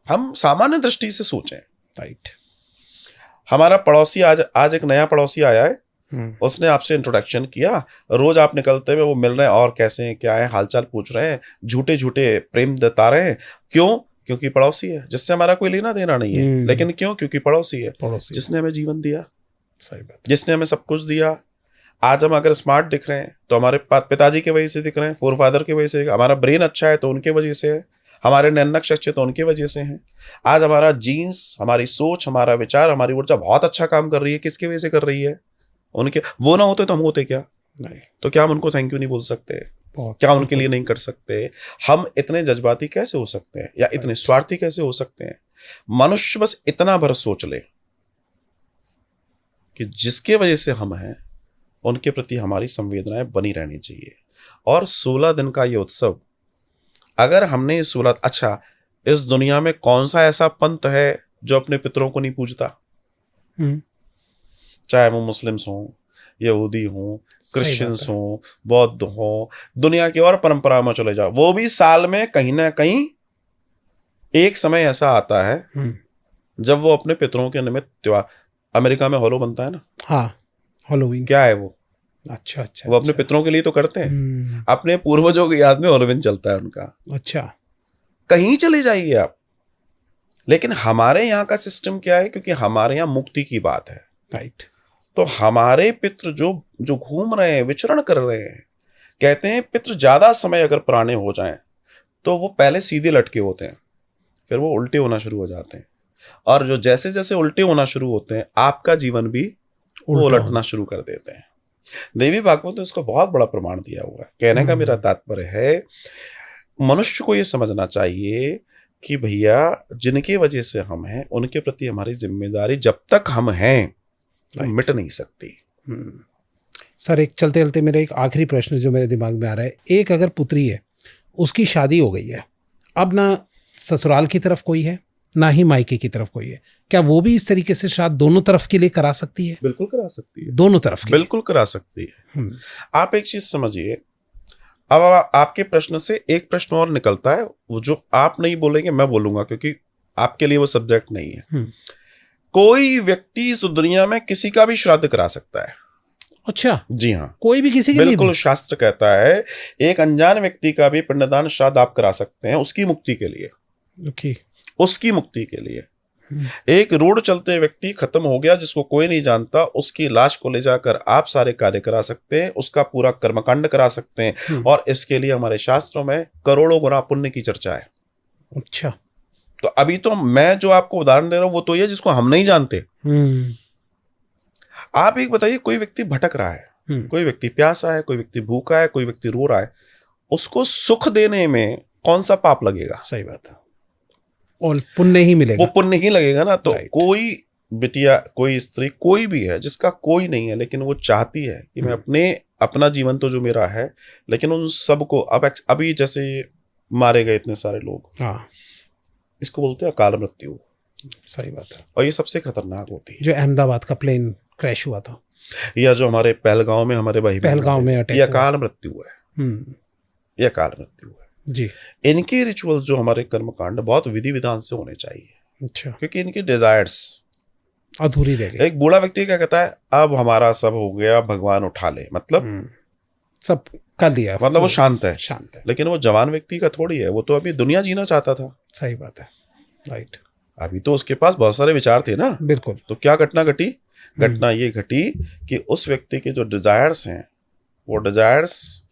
हम सामान्य दृष्टि से सोचें। राइट। हमारा पड़ोसी आज एक नया पड़ोसी आया है, उसने आपसे इंट्रोडक्शन किया, रोज आप निकलते हुए वो मिल रहे हैं, और कैसे हैं, क्या है, हालचाल पूछ रहे हैं, झूठे झूठे प्रेम जता रहे हैं। क्यों? क्योंकि पड़ोसी है, जिससे हमारा कोई लेना देना नहीं है। लेकिन क्यों? क्योंकि पड़ोसी है, जिसने हमें जीवन दिया। सही बात। जिसने हमें सब कुछ दिया। आज हम अगर स्मार्ट दिख रहे हैं तो हमारे पिताजी की वजह से दिख रहे हैं, फोरफादर की वजह से। हमारा ब्रेन अच्छा है तो उनके वजह से है, हमारे नैनक्श अच्छे तो उनकी वजह से हैं। आज हमारा जीन्स, हमारी सोच, हमारा विचार, हमारी ऊर्जा बहुत अच्छा काम कर रही है, किसकी वजह से कर रही है? उनके। वो ना होते तो हम होते क्या? नहीं। तो क्या हम उनको थैंक यू नहीं बोल सकते? क्या उनके लिए नहीं कर सकते? हम इतने जज्बाती कैसे हो सकते हैं, या इतने स्वार्थी कैसे हो सकते हैं? मनुष्य बस इतना भर सोच ले कि जिसके वजह से हम हैं उनके प्रति हमारी संवेदनाएं बनी रहनी चाहिए। और 16 दिन का ये उत्सव, अगर हमने ये 16, अच्छा, इस दुनिया में कौन सा ऐसा पंथ है जो अपने पितरों को नहीं पूजता? चाहे वो मुस्लिम्स हों, यहूदी हों, क्रिश्चियंस हों, बौद्ध हों, दुनिया की और परंपरा में चले जाओ, वो भी साल में कहीं ना कहीं एक समय ऐसा आता है जब वो अपने पितरों के निमित्त त्योहार, अमेरिका में हॉलो बनता है ना, हाँ, हैलोवीन। क्या है वो? अच्छा अच्छा वो अपने अच्छा। पितरों के लिए तो करते हैं, अपने पूर्वजों की याद में हैलोवीन चलता है उनका। अच्छा। कहीं चले जाइए आप, लेकिन हमारे यहाँ का सिस्टम क्या है, क्योंकि हमारे यहाँ मुक्ति की बात है, राइट। तो हमारे पितृ जो जो घूम रहे हैं, विचरण कर रहे हैं, कहते हैं पितृ ज्यादा समय अगर पुराने हो जाएं तो वो पहले सीधे लटके होते हैं, फिर वो उल्टे होना शुरू हो जाते हैं, और जो जैसे जैसे उल्टे होना शुरू होते हैं आपका जीवन भी वो उल्टा उलटना शुरू कर देते हैं। देवी भागवत ने इसका बहुत बड़ा प्रमाण दिया हुआ है। कहने का मेरा तात्पर्य है, मनुष्य को ये समझना चाहिए कि भैया जिनके वजह से हम हैं उनके प्रति हमारी जिम्मेदारी जब तक हम हैं तो मिट नहीं सकती। सर, एक चलते चलते मेरा एक आखिरी प्रश्न जो मेरे दिमाग में आ रहा है, एक अगर पुत्री है, उसकी शादी हो गई है, अब ना ससुराल की तरफ कोई है ना ही मायके की तरफ कोई है, क्या वो भी इस तरीके से शादी दोनों तरफ के लिए करा सकती है? बिल्कुल करा सकती है, दोनों तरफ के लिए? बिल्कुल करा सकती है। आप एक चीज समझिए, अब आपके प्रश्न से एक प्रश्न और निकलता है, वो जो आप नहीं बोलेंगे मैं बोलूंगा, क्योंकि आपके लिए वो सब्जेक्ट नहीं है। कोई व्यक्ति इस दुनिया में किसी का भी श्राद्ध करा सकता है। अच्छा, जी हाँ, कोई भी किसी के लिए? बिल्कुल, शास्त्र कहता है एक अनजान व्यक्ति का भी पिंडदान श्राद्ध आप करा सकते हैं, उसकी मुक्ति के लिए। ओके। उसकी मुक्ति के लिए। एक रोड चलते व्यक्ति खत्म हो गया जिसको कोई नहीं जानता, उसकी लाश को ले जाकर आप सारे कार्य करा सकते हैं, उसका पूरा कर्मकांड करा सकते हैं, और इसके लिए हमारे शास्त्रों में करोड़ों गुना पुण्य की चर्चा है। अच्छा। तो अभी तो मैं जो आपको उदाहरण दे रहा हूं वो तो ये जिसको हम नहीं जानते। आप एक बताइए, कोई व्यक्ति भटक रहा है, कोई व्यक्ति प्यासा है, कोई व्यक्ति भूखा है, कोई व्यक्ति रो रहा है, उसको सुख देने में कौन सा पाप लगेगा? सही बात है, और पुण्य ही मिलेगा। वो पुण्य ही लगेगा ना। तो कोई बिटिया, कोई स्त्री, कोई भी है जिसका कोई नहीं है लेकिन वो चाहती है कि मैं अपना जीवन तो जो मेरा है, लेकिन उन सबको अभी जैसे मारे गए इतने सारे लोग, हाँ, इसको बोलते हैं अकाल मृत्यु। सही बात है। और ये सबसे खतरनाक होती है। जो अहमदाबाद का प्लेन क्रैश हुआ था, या जो हमारे पहलगांव में हमारे भाई पहलगांव में अटैक, ये अकाल मृत्यु है। ये अकाल मृत्यु है जी। इनके रिचुअल्स जो हमारे कर्मकांड बहुत विधि विधान से होने चाहिए। अच्छा। क्योंकि इनकी डिजायर्स अधूरी रह गई। एक बूढ़ा व्यक्ति क्या कहता है, अब हमारा सब हो गया, भगवान उठा ले, मतलब सब कर लिया, मतलब वो शांत है। शांत है। लेकिन वो जवान व्यक्ति का थोड़ी है, वो तो अभी दुनिया जीना चाहता था। सही बात है, राइट। अभी तो उसके पास बहुत सारे विचार थे ना। बिल्कुल। तो क्या घटना घटी? घटना ये घटी कि उस व्यक्ति के जो डिजायर्स हैं, वो डिजायर्स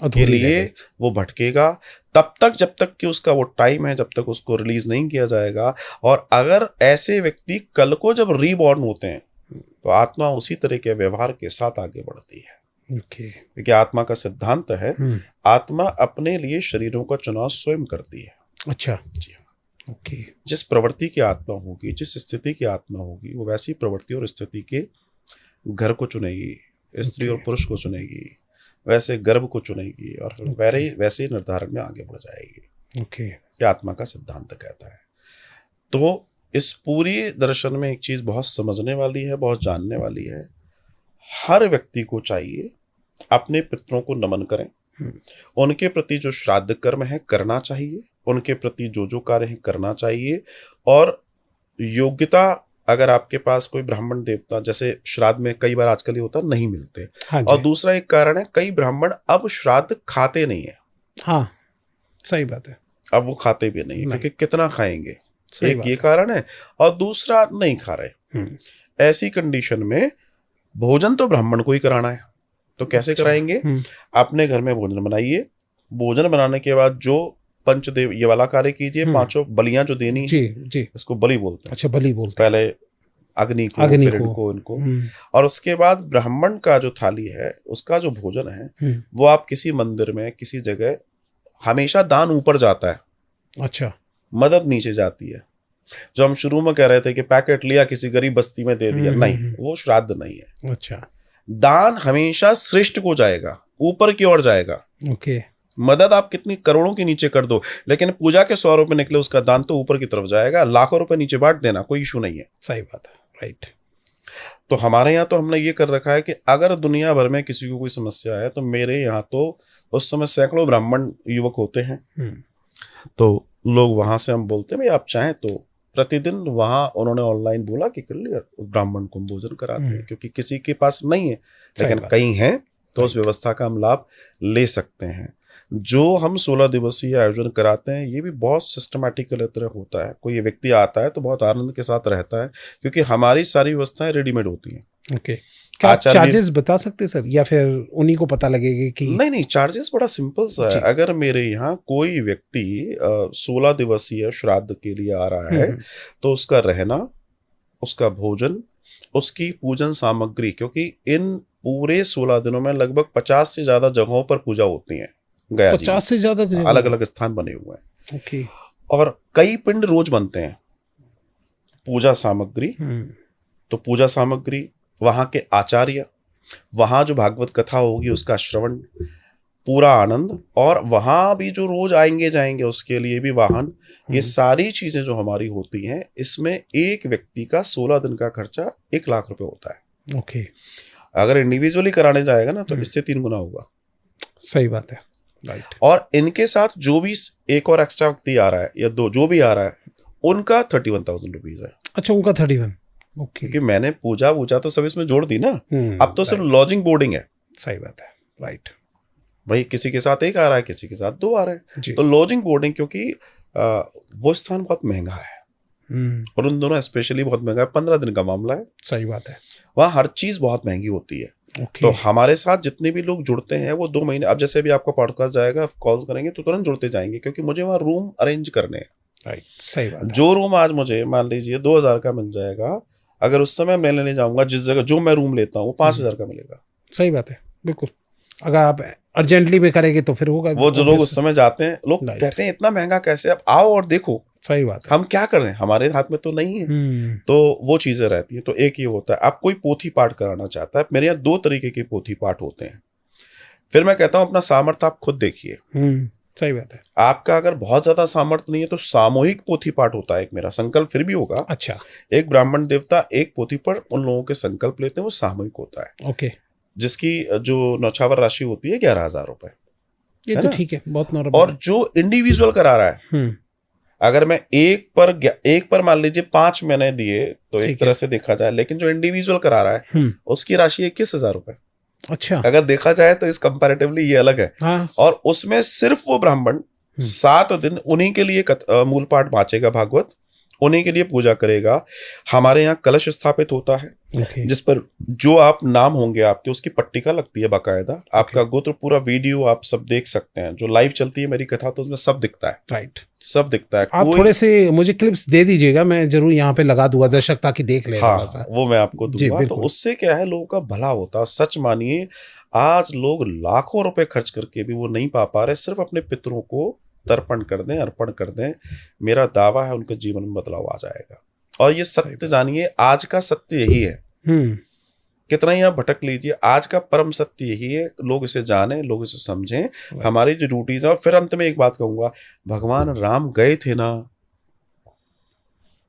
के लिए वो भटकेगा तब तक जब तक कि उसका वो टाइम है, जब तक उसको रिलीज नहीं किया जाएगा। और अगर ऐसे व्यक्ति कल को जब रीबॉर्न होते हैं तो आत्मा उसी तरह के व्यवहार के साथ आगे बढ़ती है। क्योंकि आत्मा का सिद्धांत है, आत्मा अपने लिए शरीरों का चुनाव स्वयं करती है। अच्छा। जी हाँ। जिस प्रवृत्ति की आत्मा होगी, जिस स्थिति की आत्मा होगी, वो वैसी प्रवृत्ति और स्थिति के घर को चुनेगी, स्त्री और पुरुष को चुनेगी, वैसे गर्भ को चुनेगी, और वैसे ही निर्धारण में आगे बढ़ जाएगी। ये आत्मा का सिद्धांत कहता है। तो इस पूरी दर्शन में एक चीज बहुत समझने वाली है, बहुत जानने वाली है। हर व्यक्ति को चाहिए अपने पितरों को नमन करें, उनके प्रति जो श्राद्ध कर्म है करना चाहिए, उनके प्रति जो जो कार्य है करना चाहिए। और योग्यता, अगर आपके पास कोई ब्राह्मण देवता, जैसे श्राद्ध में कई बार आजकल ये होता नहीं मिलते। हाँ, और दूसरा एक कारण है, कई ब्राह्मण अब श्राद्ध खाते नहीं है। हाँ, सही बात है। अब वो खाते भी नहीं, क्योंकि कितना खाएंगे, एक ये है। कारण है, और दूसरा नहीं खा रहे। ऐसी कंडीशन में भोजन तो ब्राह्मण को ही कराना है, तो कैसे कराएंगे? अपने घर में भोजन बनाइए, भोजन बनाने के बाद जो पंचदेव ये वाला कार्य कीजिए, पांचों बलियां जो देनी जी जी, इसको बलि बोलते हैं। अच्छा, बलि बोलते हैं। पहले अग्नि को, फिर इनको, और उसके बाद ब्राह्मण का जो थाली है, उसका जो भोजन है, वो आप किसी मंदिर में, किसी जगह, हमेशा दान ऊपर जाता है। अच्छा, मदद नीचे जाती है। जो हम शुरू में कह रहे थे कि पैकेट लिया किसी गरीब बस्ती में दे दिया, नहीं, वो श्राद्ध नहीं है। अच्छा, दान हमेशा श्रेष्ठ को जाएगा, ऊपर की ओर जाएगा। मदद आप कितनी करोड़ों के नीचे कर दो, लेकिन पूजा के 100 रुपए निकले, उसका दान तो ऊपर की तरफ जाएगा। लाखों रुपए नीचे बांट देना, कोई इशू नहीं है। सही बात है, राइट। तो हमारे यहाँ तो हमने ये कर रखा है कि अगर दुनिया भर में किसी को कोई समस्या है, तो मेरे यहाँ तो उस समय सैकड़ों ब्राह्मण युवक होते हैं। तो लोग वहां से हम बोलते हैं भाई आप चाहें तो प्रतिदिन वहां उन्होंने ऑनलाइन बोला कि कर लिया ब्राह्मण को हम भोजन कराते हैं, क्योंकि किसी के पास नहीं है लेकिन कहीं है तो उस व्यवस्था का हम लाभ ले सकते हैं। जो हम 16 दिवसीय आयोजन कराते हैं ये भी बहुत सिस्टमैटिकल तरह होता है। कोई व्यक्ति आता है तो बहुत आनंद के साथ रहता है, क्योंकि हमारी सारी व्यवस्थाएं रेडीमेड होती हैं। ओके, क्या चार्जेस बता सकते सर, या फिर उन्हीं को पता लगेगा कि? नहीं, चार्जेस बड़ा सिंपल सा है। अगर मेरे यहाँ कोई व्यक्ति 16 दिवसीय श्राद्ध के लिए आ रहा है तो उसका रहना, उसका भोजन, उसकी पूजन सामग्री, क्योंकि इन पूरे 16 दिनों में लगभग 50 से ज्यादा जगहों पर पूजा होती है। गया 50 से ज्यादा अलग अलग स्थान बने हुए हैं। ओके। और कई पिंड रोज बनते हैं। पूजा सामग्री, तो पूजा सामग्री, वहां के आचार्य, वहां जो भागवत कथा होगी उसका श्रवण, पूरा आनंद, और वहां भी जो रोज आएंगे जाएंगे उसके लिए भी वाहन, ये सारी चीजें जो हमारी होती हैं, इसमें एक व्यक्ति का 16 दिन का खर्चा 1 लाख रुपए होता है। ओके। अगर इंडिविजुअली कराने जाएगा ना तो इससे 3 गुना होगा। सही बात है, राइट। और इनके साथ जो भी एक और एक्स्ट्रा व्यक्ति आ रहा है या 2 जो भी आ रहा है उनका 31,000 रुपीज है। अच्छा, उनका 31। ओके। क्योंकि मैंने पूजा तो सब इसमें जोड़ दी ना। अब तो सिर्फ लॉजिंग बोर्डिंग है। सही बात है, राइट। भाई किसी के साथ 1 आ रहा है, किसी के साथ 2 आ रहे हैं, तो लॉजिंग बोर्डिंग, क्योंकि वो स्थान बहुत महंगा है और उन दोनों स्पेशली बहुत महंगा है। 15 दिन का मामला है। सही बात है। वहाँ हर चीज बहुत महंगी होती है। तो हमारे साथ जितने भी लोग जुड़ते हैं वो 2 महीने, अब जैसे भी आपका पॉडकास्ट जाएगा, कॉल्स करेंगे तो तुरंत जुड़ते जाएंगे, क्योंकि मुझे वहाँ रूम अरेंज करने हैं। राइट, सही बात है। जो रूम आज मुझे मान लीजिए 2,000 का मिल जाएगा, अगर उस समय मैं लेने जाऊंगा जिस जगह जो मैं रूम लेता हूँ वो 5,000 का मिलेगा। सही बात है, बिल्कुल। अगर आप अर्जेंटली में करेंगे तो फिर होगा। वो जो लोग उस समय जाते हैं, लोग कहते हैं इतना महंगा कैसे, आप आओ और देखो। सही बात है। हम क्या कर रहे हैं, हमारे हाथ में तो नहीं है। तो वो चीजें रहती है। तो एक ये होता है, आप कोई पोथी पाठ कराना चाहता है, मेरे यहाँ 2 तरीके के पोथी पाठ होते हैं। फिर मैं कहता हूँ अपना सामर्थ्य आप खुद देखिए। सही बात है। आपका अगर बहुत ज्यादा सामर्थ्य नहीं है तो सामूहिक पोथी पाठ होता है एक, मेरा संकल्प फिर भी होगा। अच्छा। एक ब्राह्मण देवता एक पोथी पर उन लोगों के संकल्प लेते हैं, वो सामूहिक होता है। ओके। जिसकी जो नौछावर राशि होती है 11,000 रुपए। ये तो ठीक है, बहुत नॉर्मल। और जो इंडिविजुअल करा रहा है, अगर मैं एक पर मान लीजिए 5 मैंने दिए तो एक तरह से देखा जाए, लेकिन जो इंडिविजुअल करा ररा है उसकी राशि 21,000 रुपए। अच्छा। अगर देखा जाए तो इस कंपैरेटिवली ये अलग है। हाँ। और उसमें सिर्फ वो ब्राह्मण 7 दिन उन्हीं के लिए मूल पाठ वाचेगा भागवत, उन्हीं के लिए पूजा करेगा। हमारे यहाँ कलश स्थापित होता है जिस पर जो आप नाम होंगे आपके, उसकी पट्टिका लगती है बाकायदा। आपका गोत्र पूरा वीडियो आप सब देख सकते हैं। जो लाइव चलती है मेरी कथा तो उसमें सब दिखता है। राइट, सब दिखता है। आप थोड़े से मुझे क्लिप्स दे दीजिएगा, मैं जरूर यहाँ पे लगा दूंगा दर्शक ताकि देख ले। हाँ, वो मैं आपको दूंगा। तो उससे क्या है, लोगों का भला होता है। सच मानिए आज लोग लाखों रुपए खर्च करके भी वो नहीं पा रहे, सिर्फ अपने पितरों को तर्पण कर दें, अर्पण कर दें। मेरा दावा है उनके जीवन में बदलाव आ जाएगा। और ये सत्य जानिए, आज का सत्य यही है। कितना ही आप भटक लीजिए, आज का परम सत्य यही है। लोग इसे जाने, लोग इसे समझें। हमारी जो ड्यूटीज है। और फिर अंत में एक बात कहूंगा, भगवान राम गए थे ना,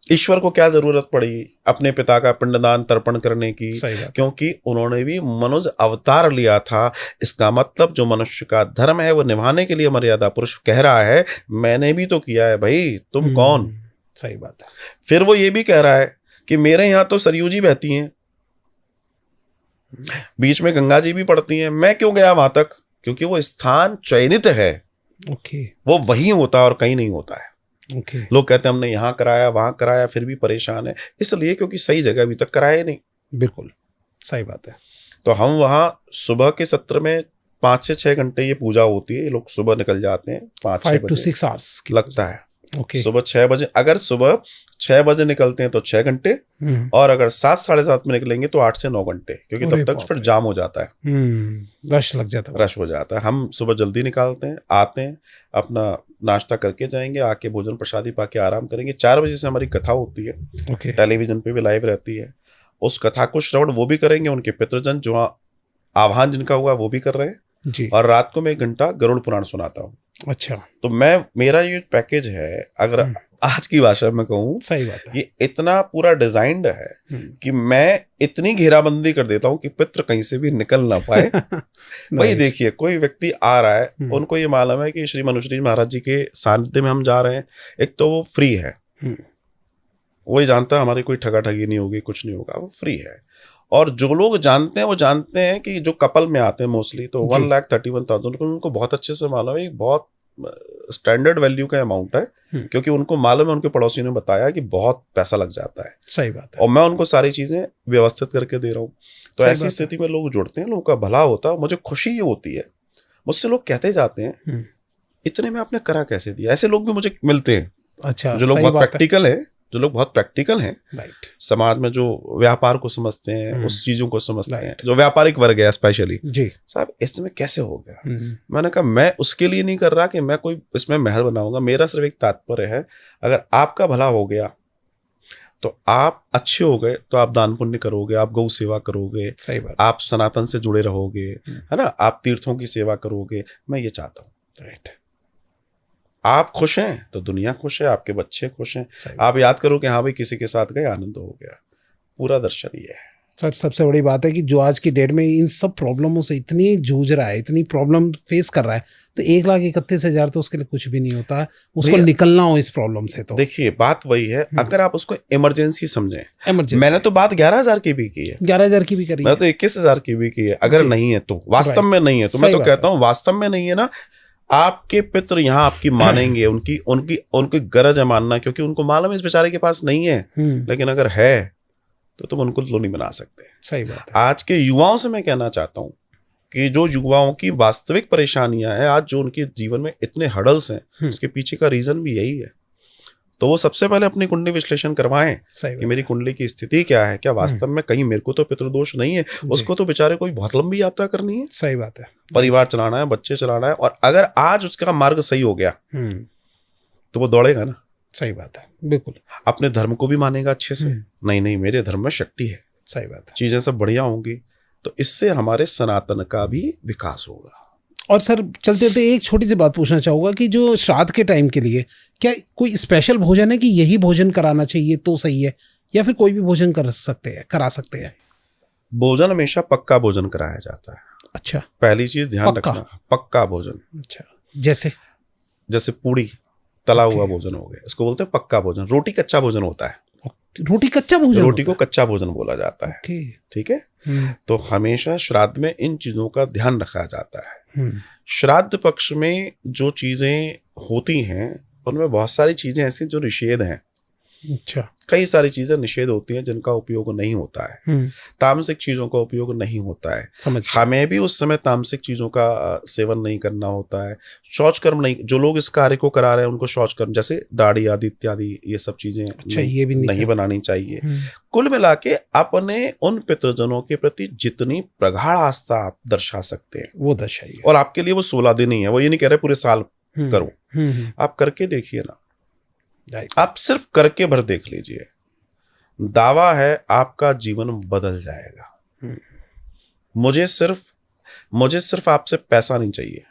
ईश्वर को क्या जरूरत पड़ी अपने पिता का पिंडदान तर्पण करने की, क्योंकि उन्होंने भी मनुष्य अवतार लिया था। इसका मतलब जो मनुष्य का धर्म है वो निभाने के लिए मर्यादा पुरुष कह रहा है, मैंने भी तो किया है भाई, तुम कौन। सही बात है। फिर वो ये भी कह रहा है कि मेरे यहाँ तो सरयू जी बहती हैं, बीच में गंगा जी भी पड़ती हैं, मैं क्यों गया वहां तक, क्योंकि वो स्थान चयनित है। ओके। वो वहीं होता है और कहीं नहीं होता है। Okay. लोग कहते हैं हमने यहाँ कराया वहां कराया फिर भी परेशान है, इसलिए क्योंकि सही जगह अभी तक कराया नहीं। बिल्कुल सही बात है। तो हम वहाँ सुबह के सत्र में 5 से 6 घंटे ये पूजा होती है। ये लोग सुबह निकल जाते हैं 5 to 6 आवर्स लगता है। Okay. सुबह 6 बजे, अगर सुबह 6 बजे निकलते हैं तो 6 घंटे, और अगर 7 साढ़े 7 में निकलेंगे तो 8 से 9 घंटे, क्योंकि तब तक फिर जाम हो जाता है। रश लग जाता है, रश हो जाता है। हम सुबह जल्दी निकालते हैं, आते हैं, अपना नाश्ता करके जाएंगे, आके भोजन प्रसादी पाके आराम करेंगे। 4 बजे से हमारी कथा होती है। Okay. टेलीविजन पे भी लाइव रहती है। उस कथा को श्रवण वो भी करेंगे, उनके पितृजन जो आह्वान जिनका हुआ वो भी कर रहे हैं जी। और रात को मैं 1 घंटा गरुड़ पुराण सुनाता हूँ। अच्छा। तो मेरा ये पैकेज है, अगर आज की भाषा में कहूँ, सही बात है, ये इतना पूरा डिजाइंड है कि मैं इतनी घेराबंदी कर देता हूँ कि पितृ कहीं से भी निकल ना पाए। भाई देखिए, कोई व्यक्ति आ रहा है, उनको ये मालूम है कि श्री मनुश्री महाराज जी के सानिध्य में हम जा रहे हैं। एक तो वो फ्री है, वही जानता है हमारी कोई ठगा ठगी नहीं होगी, कुछ नहीं होगा, वो फ्री है। और जो लोग जानते हैं वो जानते हैं कि जो कपल में आते हैं मोस्टली, तो जी। 1,31,000 रुपये उनको बहुत अच्छे से मालूम है, एक बहुत स्टैंडर्ड वैल्यू का अमाउंट है, क्योंकि उनको मालूम है, उनके पड़ोसी ने बताया कि बहुत पैसा लग जाता है। सही बात है। और मैं उनको सारी चीजें व्यवस्थित करके दे रहा हूँ। तो सही ऐसी बात है। स्थिति में लोग जुड़ते हैं, लोगों का भला होता है। मुझे खुशी ये होती है, मुझसे लोग कहते जाते हैं इतने में आपने करा कैसे दिया। ऐसे लोग भी मुझे मिलते हैं, अच्छा, जो लोग सही बहुत बात है। प्रैक्टिकल है, जो लोग बहुत प्रैक्टिकल हैं, राइट। समाज में जो व्यापार को समझते हैं, उस चीजों को समझते हैं, Right. जो व्यापारिक वर्ग है स्पेशली, जी। साहब इसमें कैसे हो गया। मैंने कहा मैं उसके लिए नहीं कर रहा कि मैं कोई इसमें महल बनाऊंगा, मेरा सिर्फ एक तात्पर्य है, अगर आपका भला हो गया तो आप अच्छे हो गए, तो आप दान पुण्य करोगे, आप गौ सेवा करोगे, सही बात। आप सनातन से जुड़े रहोगे, है ना, आप तीर्थों की सेवा करोगे। मैं ये चाहता हूँ। राइट। आप खुश हैं तो दुनिया खुश है, आपके बच्चे खुश हैं। आप याद करो कि हाँ भाई किसी के साथ गए, आनंद हो गया। पूरा दर्शन ये है। सर, सबसे बड़ी बात है कि जो आज की डेट में इन सब प्रॉब्लमों से इतनी जूझ रहा है, इतनी प्रॉब्लम फेस कर रहा है, तो 1,31,000 तो उसके लिए कुछ भी नहीं होता है, उसको निकलना हो इस प्रॉब्लम से। तो देखिए बात वही है, अगर आप उसको इमरजेंसी समझें। इमरजेंसी। मैंने तो बात 11,000 की भी की है, 11,000 की भी करी है, मैं तो 21,000 की भी की है। अगर नहीं है तो वास्तव में नहीं है तो मैं तो कहता हूँ वास्तव में नहीं है ना, आपके पितृ यहाँ आपकी मानेंगे, उनकी उनकी उनकी गरज है मानना, क्योंकि उनको मालूम है इस बेचारे के पास नहीं है। लेकिन अगर है तो तुम उनको तो नहीं बना सकते। सही बात है। आज के युवाओं से मैं कहना चाहता हूं कि जो युवाओं की वास्तविक परेशानियां हैं, आज जो उनके जीवन में इतने हर्डल्स हैं, उसके पीछे का रीजन भी यही है। तो वो सबसे पहले अपनी कुंडली विश्लेषण करवाएं कि मेरी कुंडली की स्थिति क्या है, क्या वास्तव में कहीं मेरे को तो पितृदोष नहीं है। उसको तो बेचारे कोई बहुत लंबी यात्रा करनी है, सही बात है, परिवार चलाना है, बच्चे चलाना है, और अगर आज उसका मार्ग सही हो गया तो वो दौड़ेगा ना। सही बात है, बिल्कुल। अपने धर्म को भी मानेगा अच्छे से, नहीं मेरे धर्म में शक्ति है, सही बात है, चीजें सब बढ़िया होंगी, तो इससे हमारे सनातन का भी विकास होगा। और सर चलते चलते एक छोटी सी बात पूछना चाहूँगा कि जो श्राद्ध के टाइम के लिए क्या कोई स्पेशल भोजन है कि यही भोजन कराना चाहिए तो सही है, या फिर कोई भी भोजन करा सकते हैं? भोजन हमेशा पक्का भोजन कराया जाता है। अच्छा, पहली चीज ध्यान रखना, पक्का भोजन। अच्छा, जैसे पूड़ी तला हुआ भोजन हो गया, इसको बोलते हैं पक्का भोजन। रोटी कच्चा भोजन होता है, रोटी कच्चा भोजन, रोटी को कच्चा भोजन बोला जाता है। ठीक है, तो हमेशा श्राद्ध में इन चीजों का ध्यान रखा जाता है। श्राद्ध पक्ष में जो चीजें होती हैं उनमें बहुत सारी चीजें ऐसी जो निषेध हैं। अच्छा, कई सारी चीजें निषेध होती हैं जिनका उपयोग नहीं होता है, तामसिक चीजों का उपयोग नहीं होता है। हमें भी उस समय तामसिक चीजों का सेवन नहीं करना होता है। शौच कर्म नहीं, जो लोग इस कार्य को करा रहे हैं उनको शौच कर्म जैसे दाढ़ी आदि इत्यादि ये सब चीजें ये भी नहीं बनानी चाहिए। कुल मिला के अपने उन पितृजनों के प्रति जितनी प्रगाढ़ आस्था आप दर्शा सकते हैं वो दर्शाइए। और आपके लिए वो 16 दिन ही है, वो ये नहीं कह रहे पूरे साल करो, आप करके देखिए ना। आप सिर्फ करके भर देख लीजिए, दावा है आपका जीवन बदल जाएगा। मुझे सिर्फ आपसे पैसा नहीं चाहिए,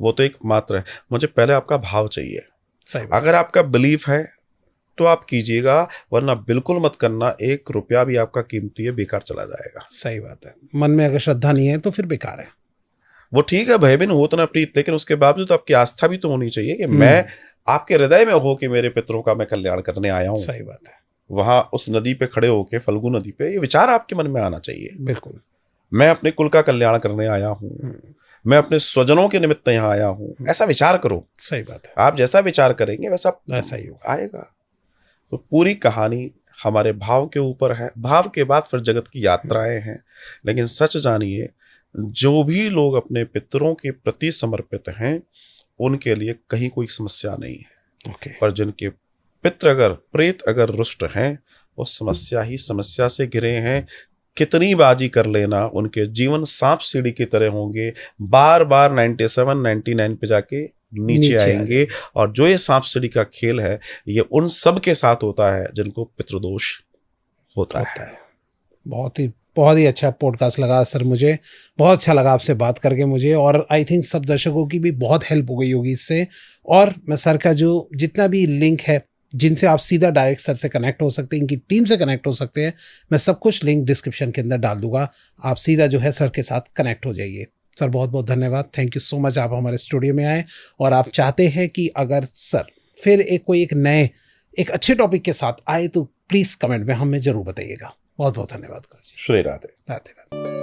वो तो एक मात्र है, मुझे पहले आपका भाव चाहिए। अगर आपका बिलीफ है तो आप कीजिएगा, वरना बिल्कुल मत करना। 1 रुपया भी आपका कीमती है, बेकार चला जाएगा। सही बात है, मन में अगर श्रद्धा नहीं है तो फिर बेकार है। वो ठीक है, भय भी नहीं हो तो ना प्रीत, लेकिन उसके बावजूद आपकी आस्था भी तो होनी चाहिए कि मैं आपके हृदय में हो कि मेरे पितरों का मैं कल्याण करने आया हूँ। सही बात है। वहां उस नदी पे खड़े होके, फल्गु नदी पे, ये विचार आपके मन में आना चाहिए। बिल्कुल, मैं अपने कुल का कल्याण करने आया हूँ, मैं अपने स्वजनों के निमित्त यहाँ आया हूँ, ऐसा विचार करो। सही बात है, आप जैसा विचार करेंगे वैसा ही होगा, आएगा। तो पूरी कहानी हमारे भाव के ऊपर है, भाव के बाद फिर जगत की यात्राएं हैं। लेकिन सच जानिए, जो भी लोग अपने पितरों के प्रति समर्पित हैं उनके लिए कहीं कोई समस्या नहीं है। पर जिनके पितृ अगर प्रेत अगर रुष्ट हैं, वो समस्या ही समस्या से घिरे हैं। कितनी बाजी कर लेना, उनके जीवन सांप सीढ़ी की तरह होंगे, बार बार 97, 99 पे जाके नीचे आएंगे। और जो ये सांप सीढ़ी का खेल है, ये उन सब के साथ होता है जिनको पितृदोष होता है। बहुत ही अच्छा पॉडकास्ट लगा सर, मुझे बहुत अच्छा लगा आपसे बात करके मुझे, और आई थिंक सब दर्शकों की भी बहुत हेल्प हो गई होगी इससे। और मैं सर का जो जितना भी लिंक है जिनसे आप सीधा डायरेक्ट सर से कनेक्ट हो सकते हैं, इनकी टीम से कनेक्ट हो सकते हैं, मैं सब कुछ लिंक डिस्क्रिप्शन के अंदर डाल दूंगा। आप सीधा जो है सर के साथ कनेक्ट हो जाइए। सर बहुत बहुत धन्यवाद, थैंक यू सो मच, आप हमारे स्टूडियो में आए। और आप चाहते हैं कि अगर सर फिर कोई एक नए एक अच्छे टॉपिक के साथ आए तो प्लीज़ कमेंट में हमें ज़रूर बताइएगा। बहुत बहुत धन्यवाद गुरु जी। श्री राधे। राधे राधे।